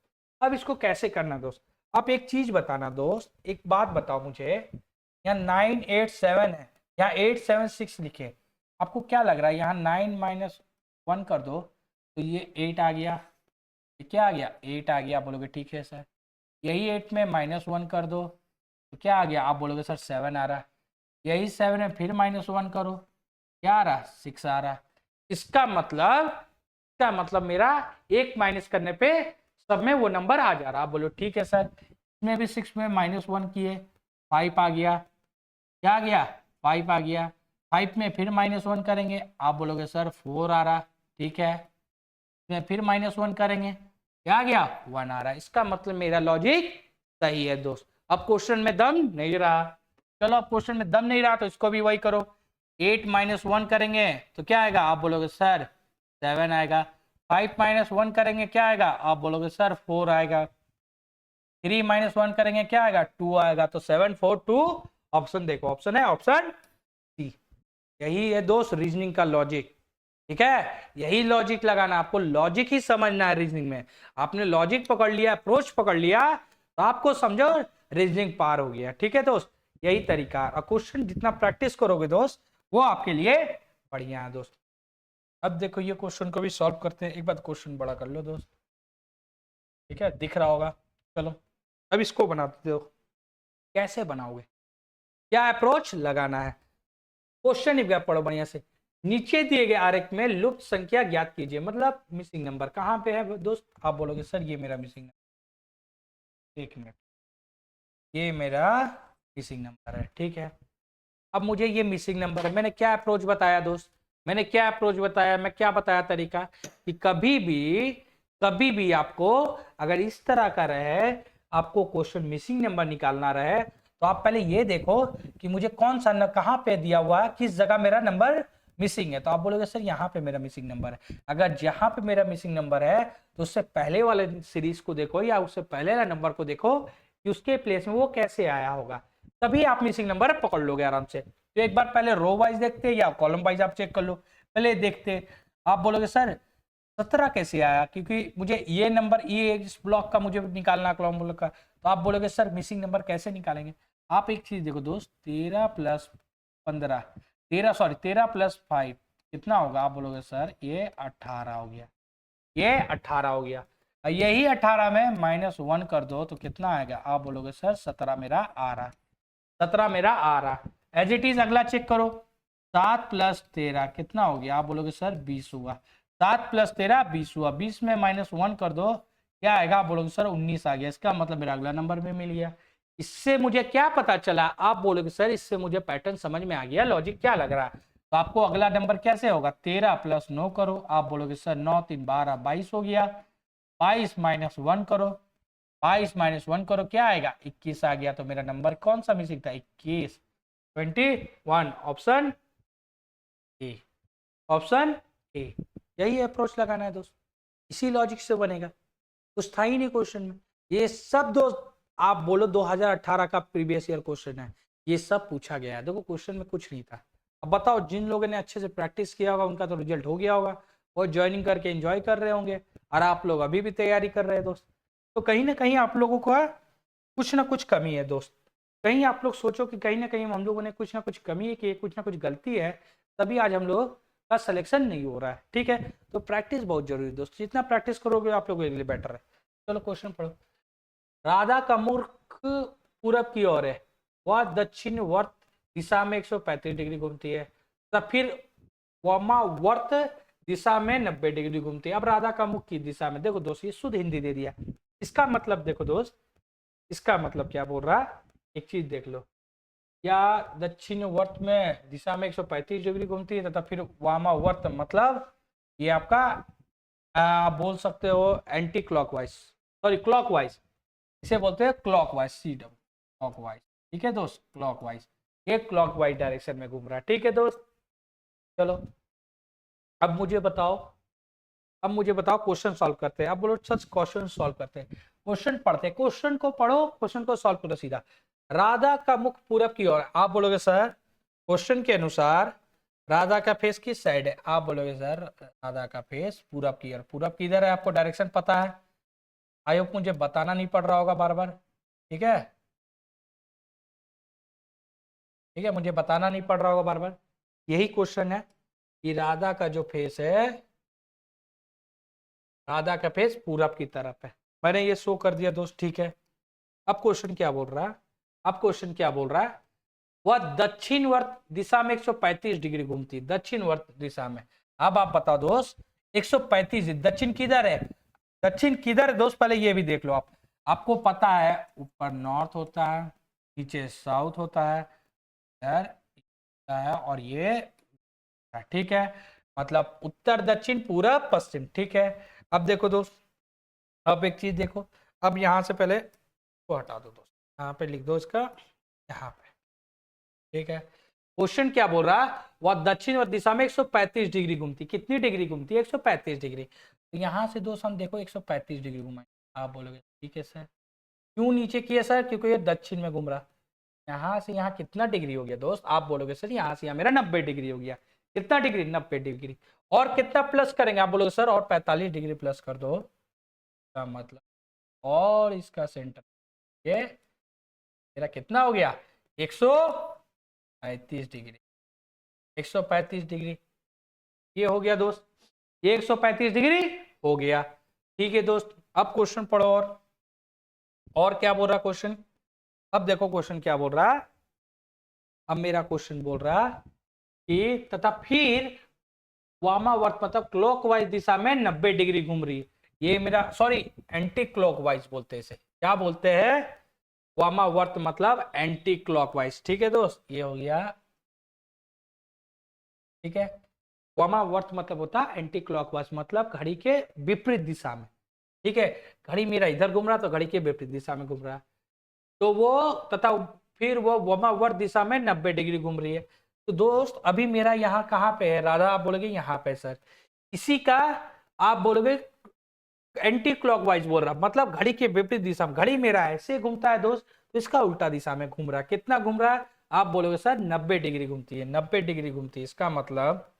अब इसको कैसे करना दोस्त। आप एक चीज बताना दोस्त, एक बात बताओ मुझे, यहाँ 987 है, यहाँ 876 लिखे, आपको क्या लग रहा है यहाँ 9 - 1 कर दो तो ये 8 आ गया, ये क्या आ गया 8 आ गया, बोलोगे ठीक है सर। यही 8 में -1 कर दो तो क्या आ गया, आप बोलोगे सर 7 आ रहा। यही 7 में फिर -1 करो, क्या आ रहा 6 आ रहा। इसका मतलब मेरा एक माइनस करने पे सब में वो नंबर आ जा रहा। आप बोलो ठीक है सर, इसमें भी 6 में -1 किए, 5 आ गया, क्या आ गया 5 आ गया। 5 में फिर -1 करेंगे, आप बोलोगे सर 4 आ रहा। ठीक है, इसमें फिर -1 करेंगे, क्या आ गया 1 आ रहा। इसका मतलब मेरा लॉजिक सही है दोस्त। अब क्वेश्चन में दम नहीं रहा, चलो अब क्वेश्चन में दम नहीं रहा तो इसको भी वही करो, 8 - 1 करेंगे तो क्या आएगा, आप बोलोगे सर 7 आएगा। 5 - 1 करेंगे क्या आएगा, आप बोलोगे सर 4 आएगा। 3 - 1 करेंगे क्या आएगा 2 आएगा। तो 7 4 2, ऑप्शन देखो, ऑप्शन है ऑप्शन सी। यही है दोस्त रीजनिंग का लॉजिक। ठीक है, यही लॉजिक लगाना, आपको लॉजिक ही समझना है रीजनिंग में। आपने लॉजिक पकड़ लिया, अप्रोच पकड़ लिया, तो आपको समझो रीजनिंग पार हो गया। ठीक है दोस्त, यही तरीका। और क्वेश्चन जितना प्रैक्टिस करोगे दोस्त, वो आपके लिए बढ़िया है दोस्त। अब देखो ये क्वेश्चन को भी सॉल्व करते हैं। एक बार क्वेश्चन बड़ा कर लो दोस्त, ठीक है, दिख रहा होगा। चलो अब इसको बनाते हो, कैसे बनाओगे, क्या अप्रोच लगाना है। क्वेश्चन ही पढ़ो बढ़िया से। नीचे दिए गए आरेख में लुप्त संख्या ज्ञात कीजिए, मतलब मिसिंग नंबर कहाँ पे है दोस्त। आप बोलोगे सर ये मेरा मिसिंग नंबर, एक मिनट, ये मेरा मिसिंग नंबर है। ठीक है, अब मुझे ये मिसिंग नंबर है, मैंने क्या अप्रोच बताया दोस्त, मैंने क्या अप्रोच बताया, मैं क्या बताया तरीका, कि कभी भी आपको अगर इस तरह का रहे, आपको क्वेश्चन मिसिंग नंबर निकालना रहे, तो आप पहले ये देखो कि मुझे कौन सा कहाँ पे दिया हुआ है, किस जगह मेरा नंबर मिसिंग है। तो आप बोलोगे सर यहाँ पे मेरा मिसिंग नंबर है। अगर जहां पे मेरा मिसिंग नंबर है तो उससे पहले वाले सीरीज को देखो या उससे पहले वाले नंबर को देखो कि उसके प्लेस में वो कैसे आया होगा, तभी आप मिसिंग नंबर पकड़ लोगे आराम से। तो एक बार पहले रो वाइज देखते या कॉलम वाइज आप चेक कर लो, पहले देखते। आप बोलोगे सर 17 कैसे आया, क्योंकि मुझे ये नंबर, ये इस ब्लॉक का मुझे निकालना, कॉलम ब्लॉक का। तो आप बोलोगे सर मिसिंग नंबर कैसे निकालेंगे। आप एक चीज देखो दोस्त, 13 + 15, 13 + 5 कितना होगा। आप बोलोगे सर ये 18 हो गया, ये 18 हो गया। यही 18 में -1 कर दो तो कितना आएगा। आप बोलोगे सर 17 मेरा आ रहा, 17 मेरा आ रहा। एज इट इज अगला चेक करो, 7 + 13 कितना हो गया। आप बोलोगे सर 20 हुआ, 7 + 13 20 हुआ। 20 में -1 कर दो क्या आएगा, आप बोलोगे सर 19 आ गया। इसका मतलब मेरा अगला नंबर में मिल गया। इससे मुझे क्या पता चला, आप बोलोगे सर इससे मुझे पैटर्न समझ में आ गया, लॉजिक क्या लग रहा है। तो आपको अगला नंबर कैसे होगा, 13 + 9 करो। आप बोलोगे सर 9 3 12 22 हो गया। 22 - 1 करो, 22 - 1 करो क्या आएगा 21 आ गया। तो मेरा नंबर कौन सा मिसिंग था 21, 21, ऑप्शन ए, ऑप्शन ए। यही अप्रोच लगाना है दोस्त, इसी लॉजिक से बनेगा, कुछ था ही नहीं क्वेश्चन में। ये सब दोस्त आप बोलो 2018 का प्रीवियस ईयर क्वेश्चन है, ये सब पूछा गया है। देखो क्वेश्चन में कुछ नहीं था। अब बताओ जिन लोगों ने अच्छे से प्रैक्टिस किया होगा उनका तो रिजल्ट हो गया होगा, और ज्वाइनिंग करके एंजॉय कर रहे होंगे, और आप लोग अभी भी तैयारी कर रहे हैं दोस्त। तो कहीं ना कहीं आप लोगों को कुछ ना कुछ कमी है दोस्त। कहीं आप लोग सोचो कि कहीं ना कहीं हम लोगों ने कुछ ना कुछ कमी की, कुछ ना कुछ गलती है, तभी आज हम लोग का सिलेक्शन नहीं हो रहा है। ठीक है, तो प्रैक्टिस बहुत जरूरी है दोस्त, जितना प्रैक्टिस करोगे आप लोगों के लिए बेटर है। चलो क्वेश्चन पढ़ो। राधा का मुख पूरब की ओर है, वह दक्षिण वर्त दिशा में 135 डिग्री घूमती है, तब फिर वामावर्त दिशा में 90 डिग्री घूमती है। अब राधा का मुख की दिशा में, देखो दोस्त ये शुद्ध हिंदी दे दिया। इसका मतलब देखो दोस्त, इसका मतलब क्या बोल रहा, एक चीज देख लो, या दक्षिणवर्त में दिशा में 135 डिग्री घूमती है, तथा फिर वामावर्त मतलब ये आपका आप बोल सकते हो एंटी क्लॉकवाइज, सॉरी क्लॉकवाइज, इसे बोलते हैं क्लॉकवाइज, सी डब्ल्यू क्लॉकवाइज। ठीक है दोस्त, क्लॉकवाइज, ये क्लॉकवाइज डायरेक्शन में घूम रहा है। ठीक है दोस्त, चलो अब मुझे बताओ, अब मुझे बताओ क्वेश्चन सॉल्व करते हैं। अब बोलो सच क्वेश्चन सॉल्व करते हैं, क्वेश्चन पढ़ते हैं, क्वेश्चन को पढ़ो, क्वेश्चन को सॉल्व करो सीधा। राधा का मुख पूरब की ओर, आप बोलोगे सर क्वेश्चन के अनुसार राधा का फेस किस साइड है, आप बोलोगे सर राधा का फेस पूरब की ओर। पूरब किधर है आपको डायरेक्शन पता है, आई होप मुझे बताना नहीं पड़ रहा होगा बार बार। ठीक है, ठीक है, मुझे बताना नहीं पड़ रहा होगा बार बार। यही क्वेश्चन है कि राधा का जो फेस है, राधा का फेस पूरब की तरफ है, मैंने ये शो कर दिया दोस्त। ठीक है, अब क्वेश्चन क्या बोल रहा है, अब क्वेश्चन क्या बोल रहा है, वह दक्षिणवर्त दिशा में 135 डिग्री घूमती है, दक्षिणवर्त दिशा में। अब आप बताओ दोस्त 135 दक्षिण किधर है, दक्षिण किधर है दोस्त, पहले ये भी देख लो आप। आपको पता है ऊपर नॉर्थ होता है, नीचे साउथ होता है, इधर होता है, और ये ठीक है, मतलब उत्तर दक्षिण पूरब पश्चिम। ठीक है, अब देखो दोस्त, अब एक चीज देखो, अब यहां से पहले को हटा दो दोस्त, यहाँ पे लिख दो इसका, यहाँ पे। ठीक है, क्वेश्चन क्या बोल रहा है, वह दक्षिण और दिशा में 135 डिग्री घूमती, कितनी डिग्री घूमती है, 135 डिग्री। तो यहां से दोस्त हम देखो 135 डिग्री घुमाएंगे, आप बोलोगे ठीक है सर, क्यों नीचे किया सर, क्योंकि ये दक्षिण में घूम रहा। यहाँ से यहाँ कितना डिग्री हो गया दोस्त, आप बोलोगे सर यहाँ से यहाँ मेरा 90 डिग्री हो गया, कितना डिग्री, 90 डिग्री। और कितना प्लस करेंगे, आप बोलोगे सर और 45 डिग्री प्लस कर दो, का मतलब, और इसका सेंटर ये मेरा कितना हो गया, 135 डिग्री, 135 डिग्री ये हो गया दोस्त, ये 135 डिग्री हो गया। ठीक है दोस्त, अब क्वेश्चन पढ़ो, और क्या बोल रहा क्वेश्चन, अब देखो क्वेश्चन क्या बोल रहा है। अब मेरा क्वेश्चन बोल रहा कि तथा फिर वामावर्त मतलब क्लॉकवाइज दिशा में 90 डिग्री घूम रही है, ये मेरा सॉरी एंटी क्लॉकवाइज बोलते हैं इसे, क्या बोलते हैं, वामावर्त मतलब एंटी क्लॉकवाइज। ठीक है दोस्त, ये हो गया। ठीक है, वामावर्त मतलब होता है एंटी क्लॉकवाइज, मतलब घड़ी के विपरीत दिशा में। ठीक है, घड़ी मेरा इधर घूम रहा तो घड़ी के विपरीत दिशा में घूम रहा है, तो वो तथा फिर वो वामावर्त दिशा में 90 डिग्री घूम रही है। तो दोस्त अभी मेरा यहाँ कहाँ पे है राधा, आप बोलोगे यहाँ पे सर, इसी का आप बोलोगे एंटी क्लॉकवाइज बोल रहा, मतलब घड़ी के विपरीत दिशा में, घड़ी मेरा ऐसे घूमता है दोस्त, तो इसका उल्टा दिशा में घूम रहा है, कितना घूम रहा है, आप बोलोगे सर 90 डिग्री घूमती है, 90 डिग्री घूमती है, इसका मतलब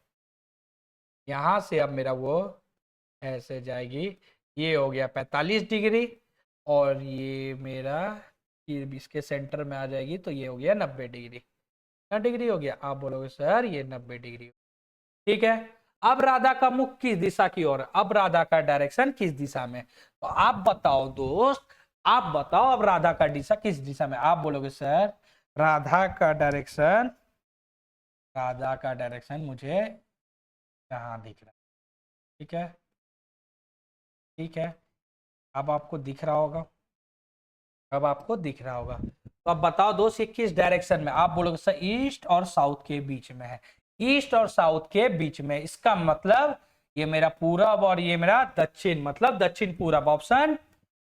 यहां से अब मेरा वो ऐसे जाएगी, ये हो गया 45 डिग्री, और ये मेरा ये इसके सेंटर में आ जाएगी, तो ये हो गया 90 डिग्री। कितना डिग्री हो गया, आप बोलोगे सर ये 90 डिग्री। ठीक है, अब राधा का मुख किस दिशा की ओर, अब राधा का डायरेक्शन किस दिशा में, तो आप बताओ दोस्त, आप बताओ अब राधा का दिशा किस दिशा में, आप बोलोगे सर राधा का डायरेक्शन, राधा का डायरेक्शन मुझे यहाँ दिख रहा है। ठीक है, ठीक है, अब आपको दिख रहा होगा, अब आपको दिख रहा होगा, तो अब बताओ दोस्त ये किस डायरेक्शन में, आप बोलोगे सर ईस्ट और साउथ के बीच में है, ईस्ट और साउथ के बीच में, इसका मतलब ये मेरा पूरब और ये मेरा दक्षिण, मतलब दक्षिण पूरब। ऑप्शन,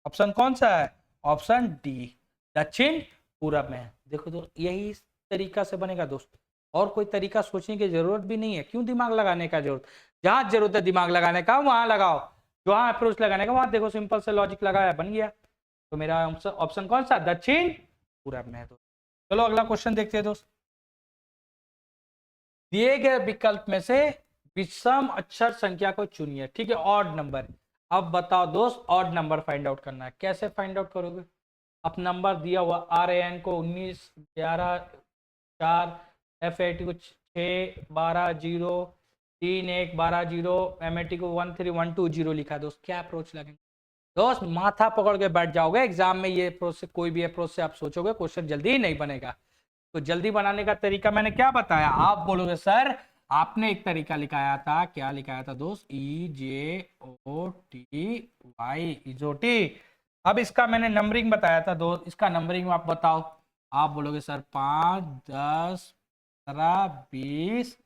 ऑप्शन कौन सा है, ऑप्शन डी, दक्षिण पूरब में है। देखो दोस्त यही तरीका से बनेगा दोस्त, और कोई तरीका सोचने की जरूरत भी नहीं है, क्यों दिमाग लगाने का जरूरत, जहां जरूरत है दिमाग लगाने का वहां लगाओ, जहां अप्रोच लगाने का वहां देखो, सिंपल से लॉजिक लगाया बन गया। तो मेरा ऑप्शन कौन सा, दक्षिण पूरब में है दोस्त। चलो अगला क्वेश्चन देखते हैं दोस्त, दिए गए विकल्प में से विषम अक्षर संख्या को चुनिए। ठीक है, ऑड नंबर, अब बताओ दोस्त ऑड नंबर फाइंड आउट करना है, कैसे फाइंड आउट करोगे, अब नंबर दिया हुआ RAN को 19 11 4, FAT को 6 12 0 3 1 12 0, MAT को 1 3 1 2 0 लिखा है दोस्त, क्या अप्रोच लगेंगे दोस्त, माथा पकड़ के बैठ जाओगे एग्जाम में, ये अप्रोच से कोई भी अप्रोच से आप सोचोगे क्वेश्चन जल्दी नहीं बनेगा। तो जल्दी बनाने का तरीका मैंने क्या बताया, आप बोलोगे सर आपने एक तरीका लिखाया था, क्या लिखाया था दोस्त, EJOTY, इजोटी। अब इसका मैंने नंबरिंग बताया था दोस्त, इसका नंबरिंग आप बताओ। आप बोलोगे सर 5, 10, 15, 20,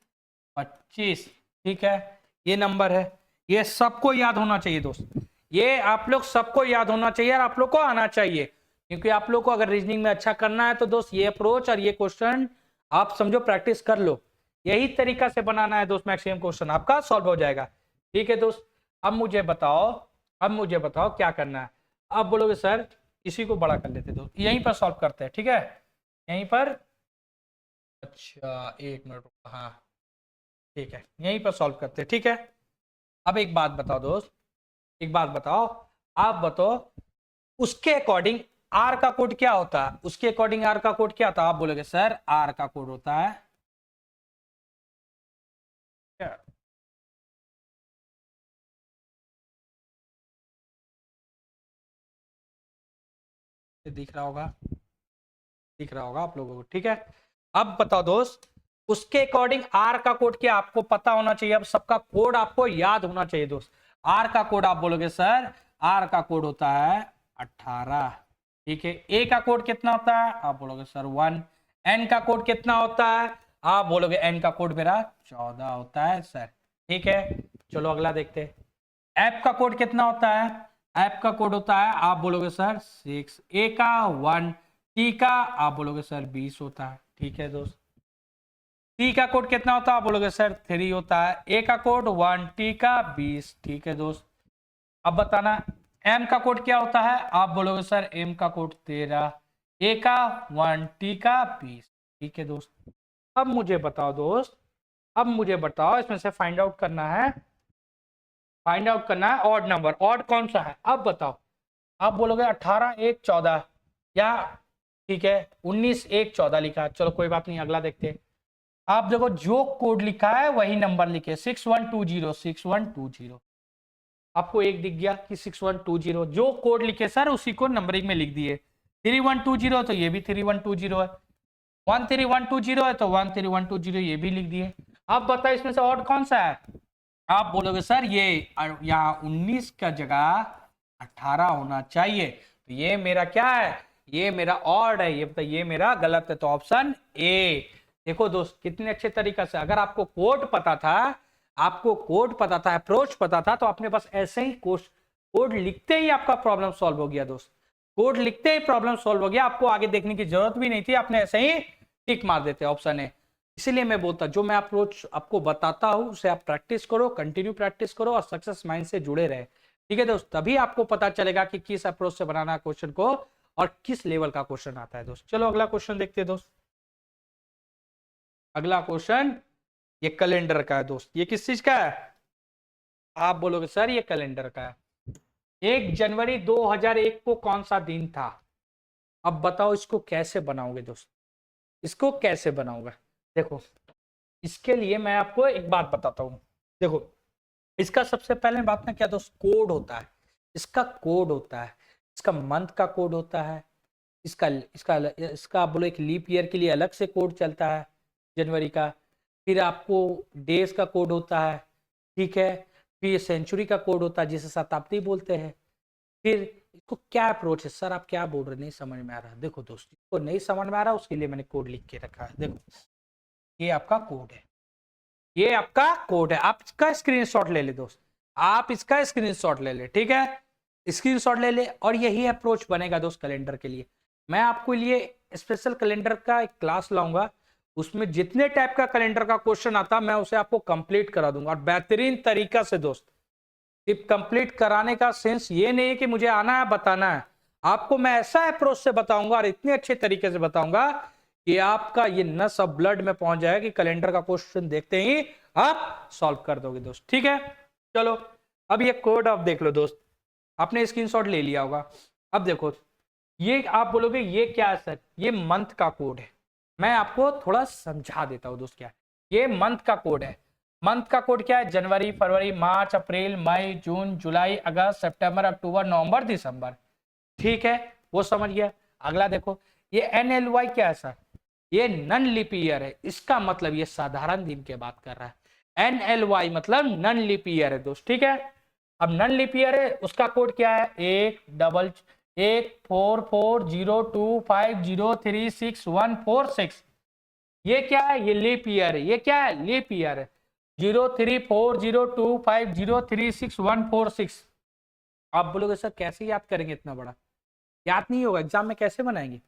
25। ठीक है, ये नंबर है, ये सबको याद होना चाहिए दोस्त, ये आप लोग सबको याद होना चाहिए और आप लोग को आना चाहिए, क्योंकि आप लोग को अगर रीजनिंग में अच्छा करना है तो दोस्त ये अप्रोच और ये क्वेश्चन आप समझो प्रैक्टिस कर लो, यही तरीका से बनाना है दोस्त, मैक्सिमम क्वेश्चन आपका सॉल्व हो जाएगा। ठीक है दोस्त, अब मुझे बताओ क्या करना है। अब बोलोगे सर इसी को बड़ा कर लेते दोस्त, यहीं पर सॉल्व करते हैं, ठीक है यहीं पर। अच्छा एक मिनट, हाँ ठीक है यहीं पर सॉल्व करते हैं, ठीक है। अब एक बात बताओ दोस्त, एक बात बताओ, आप बताओ उसके अकॉर्डिंग आर का कोड क्या होता है, उसके अकॉर्डिंग आर का कोड क्या होता है। आप बोलोगे सर आर का कोड होता है क्या, दिख रहा होगा, दिख रहा होगा आप लोगों को, ठीक है। अब बताओ दोस्त उसके अकॉर्डिंग आर का कोड क्या आपको पता होना चाहिए, अब सबका कोड आपको याद होना चाहिए दोस्त। आर का कोड आप बोलोगे सर आर का कोड होता है 18, ठीक है। ए का कोड कितना होता है, आप बोलोगे सर 1। एन का कोड कितना होता है, आप बोलोगे एन का कोड मेरा 14 होता है सर, ठीक है। चलो अगला देखते हैं, ऐप का कोड कितना होता है, ऐप का कोड होता है आप बोलोगे सर 6, ए का 1, टी का आप बोलोगे सर 20 होता है, ठीक है दोस्त। टी का कोड कितना होता है, आप बोलोगे सर 3 होता है, ए का कोड 1, टी का 20, ठीक है दोस्त। अब बताना एम का कोड क्या होता है, आप बोलोगे सर एम का कोड 13, ए का 1, टी का 20, ठीक है दोस्त। अब मुझे बताओ दोस्त, अब मुझे बताओ इसमें से फाइंड आउट करना है, फाइंड आउट करना है ऑड नंबर, ऑड कौन सा है। अब बताओ, आप बोलोगे 18 1 14 या ठीक है 19 1 14 लिखा, चलो कोई बात नहीं अगला देखते हैं। आप देखो जो कोड लिखा है वही नंबर लिखे 6120 6120, आपको एक दिख गया कि 6120, जो कोड लिखे सर उसी को नंबरिंग में लिख दिए। 3120 तो ये भी 3120 है, 13120 है तो 13120 ये भी लिख दिए। अब बताओ इसमें से ऑड कौन सा है, आप बोलोगे सर ये यहाँ 19 का जगह 18 होना चाहिए, तो ये मेरा क्या है, ये मेरा ऑड है, ये बताइए ये मेरा गलत है, तो ऑप्शन ए। देखो दोस्त कितने अच्छे तरीके से, अगर आपको कोड पता था, आपको कोड पता था, अप्रोच पता था, तो आपने बस ऐसे ही कोड लिखते ही आपका प्रॉब्लम सॉल्व हो गया दोस्त, कोड लिखते ही प्रॉब्लम सॉल्व हो गया, आपको आगे देखने की जरूरत भी नहीं थी, आपने ऐसे ही टिक मार देते, ऑप्शन ए। इसीलिए मैं बोलता जो मैं अप्रोच आपको बताता हूं उसे आप प्रैक्टिस करो, कंटिन्यू प्रैक्टिस करो और सक्सेस माइंड से जुड़े रहे, ठीक है दोस्त, तभी आपको पता चलेगा कि किस अप्रोच से बनाना है क्वेश्चन को और किस लेवल का क्वेश्चन आता है दोस्त। चलो अगला क्वेश्चन देखते हैं दोस्त, अगला क्वेश्चन ये कैलेंडर का है दोस्त, ये किस चीज का है, आप बोलोगे सर ये कैलेंडर का है। 1 जनवरी 2001 को कौन सा दिन था, अब बताओ इसको कैसे बनाओगे दोस्त, इसको कैसे बनाऊंगा। देखो इसके लिए मैं आपको एक बात बताता हूं, देखो इसका सबसे पहले बात ना क्या दोस्त, कोड होता है, इसका कोड होता है, इसका मंथ का कोड होता है, इसका इसका इसका आप बोलो एक लीप ईयर के लिए अलग से कोड चलता है जनवरी का, फिर आपको डेज का कोड होता है, ठीक है, फिर सेंचुरी का कोड होता है जिसे शताब्दी बोलते हैं, फिर इसको क्या अप्रोच है सर, आप क्या बोल रहे नहीं समझ में आ रहा, देखो दोस्त इसको नहीं समझ में आ रहा उसके लिए मैंने कोड लिख के रखा है, देखो ये आपका कोड है, ये आपका कोड है, आप इसका स्क्रीनशॉट ले ले दोस्त, आप इसका स्क्रीनशॉट ले ले, ठीक है स्क्रीनशॉट ले ले, और यही अप्रोच बनेगा दोस्त कैलेंडर के लिए। मैं आपको लिए स्पेशल कैलेंडर का एक क्लास लाऊंगा, उसमें जितने टाइप का कैलेंडर का क्वेश्चन आता मैं उसे आपको कंप्लीट करा दूंगा और बेहतरीन तरीका से दोस्त। सिर्फ कंप्लीट कराने का सेंस ये नहीं है कि मुझे आना है बताना है, आपको मैं ऐसा अप्रोच से बताऊंगा और इतने अच्छे तरीके से बताऊंगा कि आपका ये नस अब ब्लड में पहुंच जाएगा कि कैलेंडर का क्वेश्चन देखते ही आप सॉल्व कर दोगे दोस्त, ठीक है। चलो अब ये कोड आप देख लो दोस्त, आपने स्क्रीनशॉट ले लिया होगा। अब देखो ये आप बोलोगे ये क्या है सर, ये मंथ का कोड है, मैं आपको थोड़ा समझा देता हूं दोस्त क्या है, ये मंथ का कोड है। मंथ का कोड क्या है, जनवरी फरवरी मार्च अप्रैल मई जून जुलाई अगस्त सितंबर अक्टूबर नवंबर दिसंबर, ठीक है वो समझ गया। अगला देखो ये NLY क्या है सर, ये नन लीप ईयर है, इसका मतलब ये साधारण दिन की बात कर रहा है। NLY मतलब नन लीप ईयर है दोस्त, ठीक है। अब नन लीप ईयर है, उसका कोड क्या है, 144025036 ये क्या है, ये लीप ईयर है, ये क्या है, लीप ईयर है। 034025036 आप बोलोगे सर कैसे याद करेंगे, इतना बड़ा याद नहीं होगा, एग्जाम में कैसे बनाएंगे।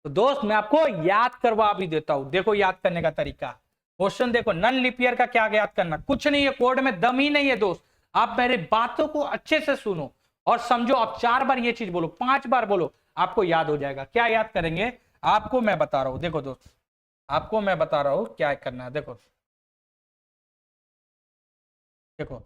तो दोस्त मैं आपको याद करवा भी देता हूं, देखो याद करने का तरीका। क्वेश्चन देखो, नन लीप ईयर का क्या याद करना, कुछ नहीं है, कोड में दम ही नहीं है दोस्त। आप मेरे बातों को अच्छे से सुनो और समझो, आप 4 बार ये चीज बोलो, 5 बार बोलो, आपको याद हो जाएगा। क्या याद करेंगे आपको मैं बता रहा हूं, देखो दोस्त आपको मैं बता रहा हूं क्या करना है। देखो देखो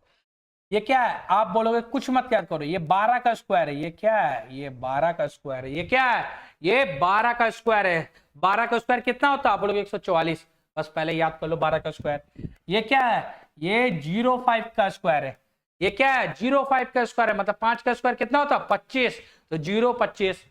ये क्या है, आप बोलोगे कुछ मत याद करो, ये 12 का स्क्वायर है, ये क्या है, ये 12 का स्क्वायर है, ये क्या है, ये 12 का स्क्वायर है। 12 का स्क्वायर कितना होता है, आप बोलोगे 144, बस पहले याद कर लो 12 का स्क्वायर। ये क्या है, ये 05 का स्क्वायर है, ये क्या है, 05 का स्क्वायर है, मतलब 5 का स्क्वायर कितना होता है, 25, तो 025।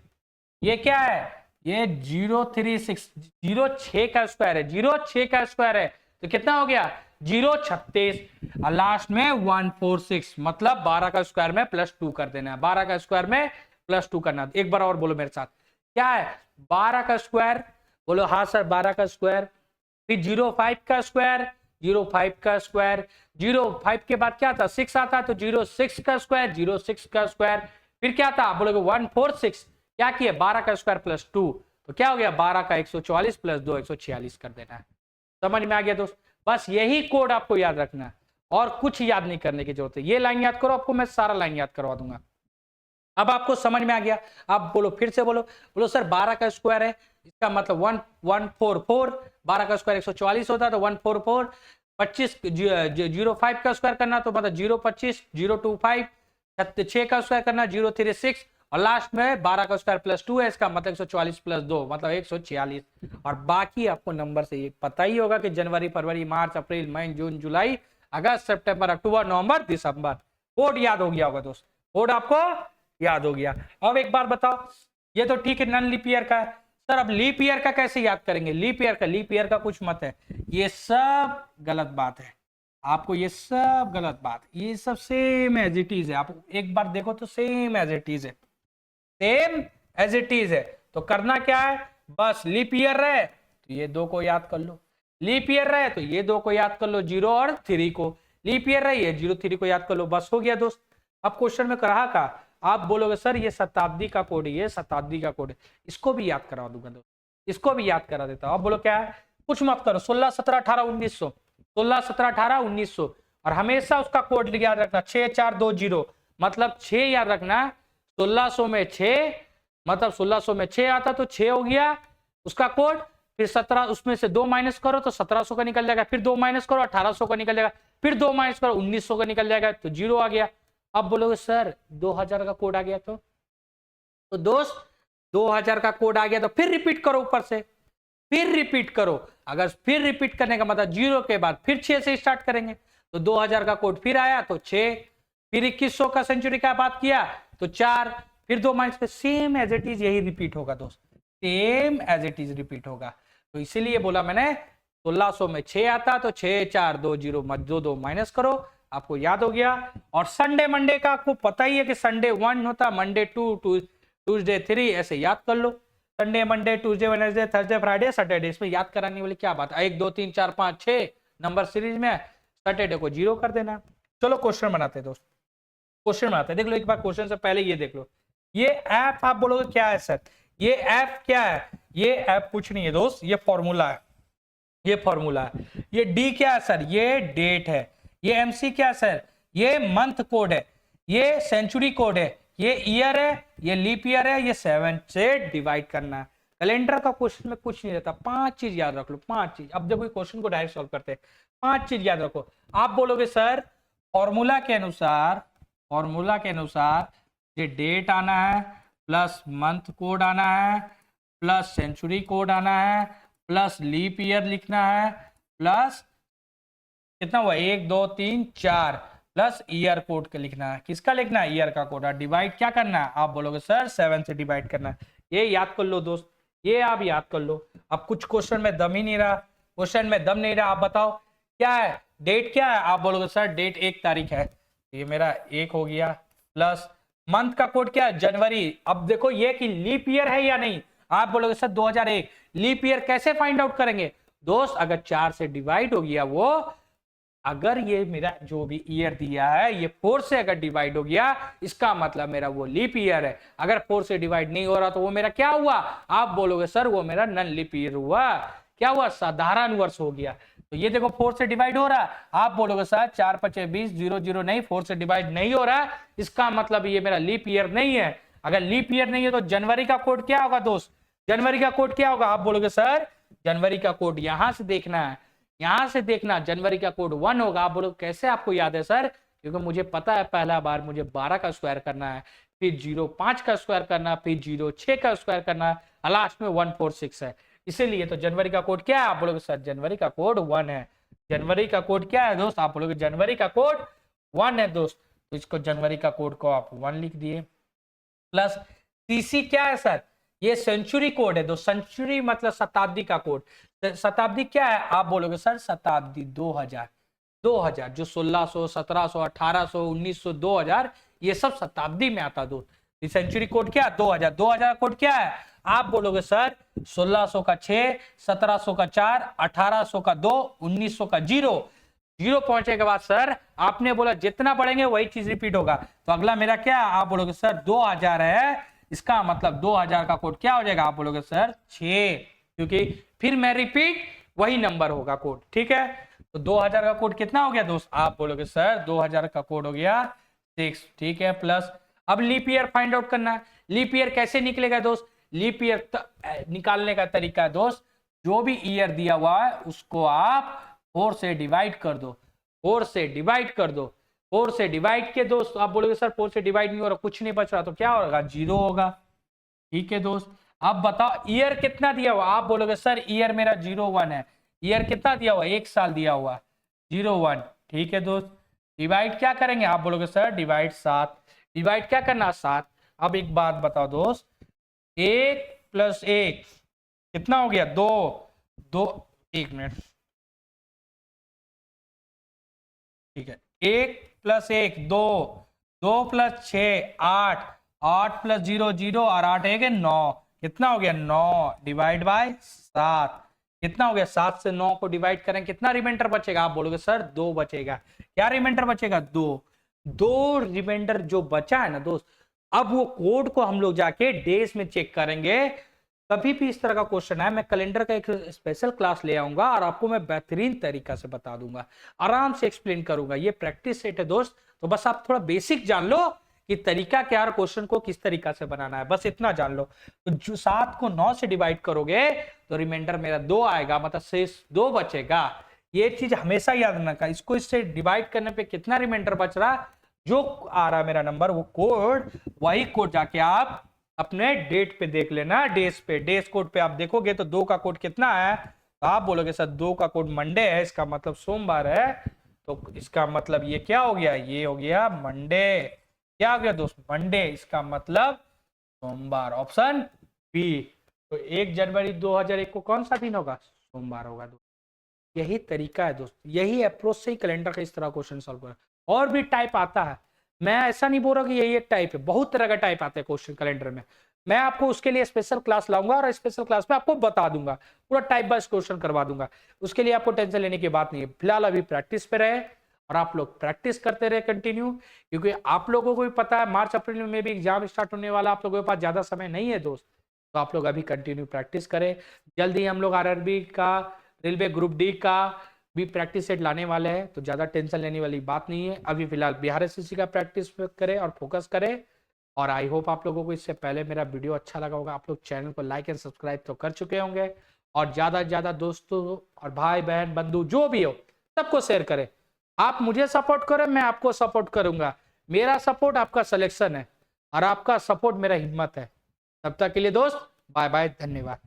ये क्या है, ये 036, 06 का स्क्वायर है, 06 का स्क्वायर है, तो कितना हो गया, 036, और लास्ट में 146, मतलब 12 का स्क्वायर में +2 कर देना है, 12 का स्क्वायर में +2 करना। एक बार और बोलो मेरे साथ, क्या है, 12 का स्क्वायर, बोलो हाँ सर 12 का स्क्वायर, फिर 05 का स्क्वायर, 05 का स्क्वायर, 05 के बाद क्या था, 6 आता है, तो 06 का स्क्वायर, 06 का स्क्वायर, फिर क्या था, आप बोलोगे 146, क्या किया, 12 का स्क्वायर +2, तो क्या हो गया, 12 का 144 +2 146 कर देना है। समझ में आ गया दोस्त, बस यही कोड आपको याद रखना है और कुछ याद नहीं करने की जरूरत है। ये लाइन याद करो, आपको मैं सारा लाइन याद करवा दूंगा। अब आपको समझ में आ गया, आप बोलो, फिर से बोलो, बोलो सर 12 का स्क्वायर है, इसका मतलब 144, 12 का स्क्वायर 144 होता है, तो 144, 25 05 का स्क्वायर करना तो मतलब 025, 025, 6 का स्क्वायर करना 036, और लास्ट में 12 का स्क्वायर +2 है, इसका मतलब 144 +2 मतलब 146। और बाकी आपको नंबर से ये पता ही होगा कि जनवरी, फरवरी, मार्च, अप्रैल, मई, जून, जुलाई, अगस्त, सितंबर, अक्टूबर, नवंबर, दिसंबर। कोड याद हो गया होगा दोस्त, कोड आपको याद हो गया। अब एक बार बताओ, ये तो ठीक है नन लीप ईयर का है, सर अब लीप ईयर का कैसे याद करेंगे, लीप ईयर का कुछ मत है, ये सब गलत बात है, आपको ये सब गलत बात, ये सब सेम एज इट इज है, आप एक बार देखो तो सेम एज इट इज है, सेम एज इट इज है। तो करना क्या है, बस लीप ईयर रहे तो ये 2 को याद कर लो, लीप ईयर रहे तो ये 2 को याद कर लो, 0 और 3 को, लीप ईयर रहे ये 0 3 को याद कर लो, बस हो गया दोस्त। अब क्वेश्चन में कहा का, आप बोलोगे सर ये शताब्दी का कोड है, ये शताब्दी का कोड है, इसको भी याद करा दूंगा दोस्त, इसको भी याद करा देता हूं। अब बोलो क्या है, कुछ मत करो, 16 17 18 1900, 16 17 18 1900, और हमेशा उसका कोड याद रखना 6420, मतलब 6 याद रखना, 1600 में 6, मतलब 1600 में 6 आता तो 6 हो गया उसका कोड, फिर 17 उसमें से 2 माइनस करो तो 1700 का निकल जाएगा, फिर 2 माइनस करो 1800 का निकल जाएगा, फिर 2 माइनस करो 1900 का निकल जाएगा, तो 0 आ गया। अब बोलोगे सर 2000 का कोड आ गया, तो दोस्त 2000 का कोड आ गया तो फिर रिपीट करो ऊपर से, फिर रिपीट करो, अगर फिर रिपीट करने का मतलब 0 के बाद फिर 6 से स्टार्ट करेंगे, तो 2000 का कोड फिर आया तो 6, फिर 2100 का सेंचुरी का बात किया तो 4, फिर 2 माइनस पे, सेम एज इट इज यही रिपीट होगा दोस्त, same as it is repeat होगा। तो इसीलिए बोला मैंने 1600 में 6 आता तो 6 4 2 0 2 2 माइनस करो, आपको याद हो गया। और संडे मंडे का आपको पता ही है कि संडे 1 होता, मंडे 2, ट्यूसडे 3, ऐसे याद कर लो, Sunday Monday Tuesday Wednesday Thursday Friday Saturday, इसमें याद कराने वाली क्या बात, 1 2 3 4 5 6 नंबर सीरीज में सैटरडे को 0 कर देना। चलो क्वेश्चन बनाते हैं दोस्त, क्वेश्चन बनाते हैं, देख लो एक बार क्वेश्चन से पहले ये देख लो, ये ऐप आप बोलोगे क्या है सर, ये ऐप क्या है, ये ऐप कुछ नहीं है दोस्त, ये फॉर्मूला है, ये फॉर्मूला है। ये डी क्या है सर, ये डेट है, ये एमसी क्या है सर, ये मंथ कोड है, ये सेंचुरी कोड है, ये ईयर है, ये लीप ईयर है, ये 7 से डिवाइड करना है। कैलेंडर का क्वेश्चन में कुछ नहीं रहता, 5 चीज याद रख लो, 5 चीज। अब देखो क्वेश्चन को डायरेक्ट सॉल्व करते हैं, 5 चीज याद रखो। आप बोलोगे सर फॉर्मूला के अनुसार, फॉर्मूला के अनुसार ये डेट आना है, प्लस मंथ कोड आना है, प्लस सेंचुरी कोड आना है, प्लस लीप ईयर लिखना है, प्लस कितना हुआ 1 2 3 4, प्लस ईयर कोड का लिखना है, किसका लिखना है, ईयर का कोड, डिवाइड क्या करना है, आप बोलोगे सर 7 से डिवाइड करना है। ये याद कर लो दोस्त, ये आप याद कर लो। अब कुछ क्वेश्चन में दम ही नहीं रहा, क्वेश्चन में दम नहीं रहा। आप बताओ क्या है, डेट क्या है? आप बोलोगे सर डेट 1 तारीख है, ये मेरा 1 हो गया। प्लस मंथ का कोड क्या है? जनवरी। अब देखो ये कि लीप ईयर है या नहीं, आप बोलोगे सर 2001। लीप ईयर कैसे फाइंड आउट करेंगे दोस्त? अगर 4 से डिवाइड हो गया वो, अगर ये मेरा जो भी ईयर दिया है ये 4 से अगर डिवाइड हो गया, इसका मतलब मेरा वो लीप ईयर है। अगर 4 से डिवाइड नहीं हो रहा तो वो मेरा क्या हुआ? आप बोलोगे सर वो मेरा नन लीप ईयर हुआ। क्या हुआ? साधारण वर्ष हो गया। तो ये देखो 4 से डिवाइड हो रहा है, आप बोलोगे सर 4 5 20, 0 0 नहीं, 4 से डिवाइड नहीं हो रहा है, इसका मतलब ये मेरा लीप ईयर नहीं है। अगर लीप ईयर नहीं है तो जनवरी का कोड क्या होगा दोस्त? जनवरी का कोड क्या होगा? आप बोलोगे सर जनवरी का कोड यहां से देखना है, यहां से देखना, जनवरी का कोड 1 होगा। आप बोलो कैसे आपको याद है सर? क्योंकि मुझे पता है पहला बार मुझे 12 का स्क्वायर करना है, फिर 05 का स्क्वायर करना है, फिर 06 का स्क्वायर करना है, लास्ट में 146 है, इसीलिए। तो जनवरी का कोड क्या है? आप बोलोगे सर जनवरी का कोड 1 है। जनवरी का कोड क्या है दोस्त? आप बोलोगे जनवरी का कोड 1 है दोस्त। तो इसको जनवरी का कोड को आप 1 लिख दिए। प्लस सीसी क्या है सर? ये सेंचुरी कोड है दोस्त। सेंचुरी मतलब शताब्दी का कोड। शताब्दी क्या है? आप बोलोगे सर शताब्दी 2000। 2000 जो 1600, 1700, 1800, 1900, 2000 ये सब शताब्दी में आता दोस्त। सेंचुरी कोड क्या? 2000। 2000 कोड क्या है? आप बोलोगे सर 1600 का 6, 1700 का 4, 1800 का 2, 1900 का 0। 0 पहुंचे के बाद सर आपने बोला जितना पढ़ेंगे वही चीज रिपीट होगा। तो अगला मेरा क्या? आप बोलोगे सर 2000 है, इसका मतलब 2000 का कोड क्या हो जाएगा? आप बोलोगे सर 6, क्योंकि फिर मैं रिपीट वही नंबर होगा कोड। ठीक है, तो 2000 का कोड कितना हो गया दोस्त? आप बोलोगे सर 2000 का कोड हो गया 6। ठीक है, प्लस अब लीप ईयर फाइंड आउट करना है। लीप ईयर कैसे निकलेगा दोस्त? लीप ईयर निकालने का तरीका है दोस्त, जो भी ईयर दिया हुआ है उसको आप 4 से डिवाइड कर दो। 4 से डिवाइड कर दो। 4 से डिवाइड के दोस्त आप बोलोगे सर 4 से डिवाइड नहीं हो रहा, कुछ नहीं बच रहा, तो क्या होगा? 0 होगा। ठीक है दोस्त, अब बताओ ईयर कितना दिया हुआ? आप बोलोगे सर ईयर मेरा 01 है। ईयर कितना दिया हुआ? 1 साल दिया हुआ, 01। ठीक है दोस्त, डिवाइड क्या करेंगे? आप बोलोगे सर डिवाइड 7। डिवाइड क्या करना? 7। अब एक बात बताओ दोस्त, 1 + 1 कितना हो गया? 2। 2, 1 मिनट। ठीक है, 1 + 1 2, 2 + 6 8, 8 + 0 0 और 8 1 9, कितना हो गया? 9 डिवाइड बाय 7 कितना हो गया? 7 से 9 को डिवाइड करें कितना रिमाइंडर बचेगा? आप बोलोगे सर 2 बचेगा। क्या रिमाइंडर बचेगा? 2। 2 रिमाइंडर जो बचा है ना दोस्त, अब वो कोड को हम लोग जाके डेज में चेक करेंगे। कभी भी इस तरह का क्वेश्चन है, मैं कैलेंडर का एक स्पेशल क्लास ले आऊंगा और आपको मैं बेहतरीन तरीका से बता दूंगा, आराम से एक्सप्लेन करूंगा। ये प्रैक्टिस सेट है दोस्त, तो बस आप थोड़ा बेसिक जान लो कि तरीका क्या है, क्वेश्चन को किस तरीका से बनाना है, बस इतना जान लो। तो जो 7 को 9 से डिवाइड करोगे तो रिमाइंडर मेरा 2 आएगा, मतलब शेष 2 बचेगा। ये चीज हमेशा याद रखना। इसको इससे डिवाइड करने पे कितना रिमाइंडर बच रहा, जो आ रहा मेरा नंबर, वो कोड, वही कोड जाके आप अपने डेट पे देख लेना। डेज पे, डेज कोड पे आप देखोगे तो 2 का कोड कितना है? तो आप बोलोगे सर 2 का कोड मंडे है, इसका मतलब सोमवार है। तो इसका मतलब ये क्या हो गया? ये हो गया मंडे। क्या हो गया दोस्त? मंडे, इसका मतलब सोमवार, ऑप्शन बी। तो 1 जनवरी 2001 को कौन सा दिन होगा? सोमवार होगा दोस्त। यही तरीका है दोस्त, यही अप्रोच से ही कैलेंडर का इस तरह क्वेश्चन सॉल्व करा। और भी टाइप आता है, मैं ऐसा नहीं बोल रहा कि यही एक टाइप है, बहुत तरह का टाइप आता है क्वेश्चन कैलेंडर में। मैं आपको उसके लिए स्पेशल क्लास लाऊंगा और स्पेशल क्लास में आपको बता दूंगा, पूरा टाइप वाइज क्वेश्चन करवा दूंगा। उसके लिए आपको टेंशन लेने की बात नहीं है। फिलहाल अभी प्रैक्टिस पे रहे और आप लोग प्रैक्टिस करते रहे कंटिन्यू, क्योंकि आप लोगों को भी पता है मार्च अप्रैल में भी एग्जाम स्टार्ट होने वाला, आप लोगों के पास ज्यादा समय नहीं है दोस्त। तो आप लोग अभी कंटिन्यू प्रैक्टिस करें। जल्दी हम लोग आरआरबी का, रेलवे ग्रुप डी का भी प्रैक्टिस सेट लाने वाले हैं, तो ज्यादा टेंशन लेने वाली बात नहीं है। अभी फिलहाल बिहार एसएससी का प्रैक्टिस करें और फोकस करें। और आई होप आप लोगों को इससे पहले मेरा वीडियो अच्छा लगा होगा। आप लोग चैनल को लाइक एंड सब्सक्राइब तो कर चुके होंगे, और ज्यादा से ज्यादा दोस्तों और भाई बहन बंधु जो भी हो सबको शेयर करें। आप मुझे सपोर्ट करें, मैं आपको सपोर्ट करूंगा। मेरा सपोर्ट आपका सिलेक्शन है और आपका सपोर्ट मेरा हिम्मत है। तब तक के लिए दोस्त बाय बाय, धन्यवाद।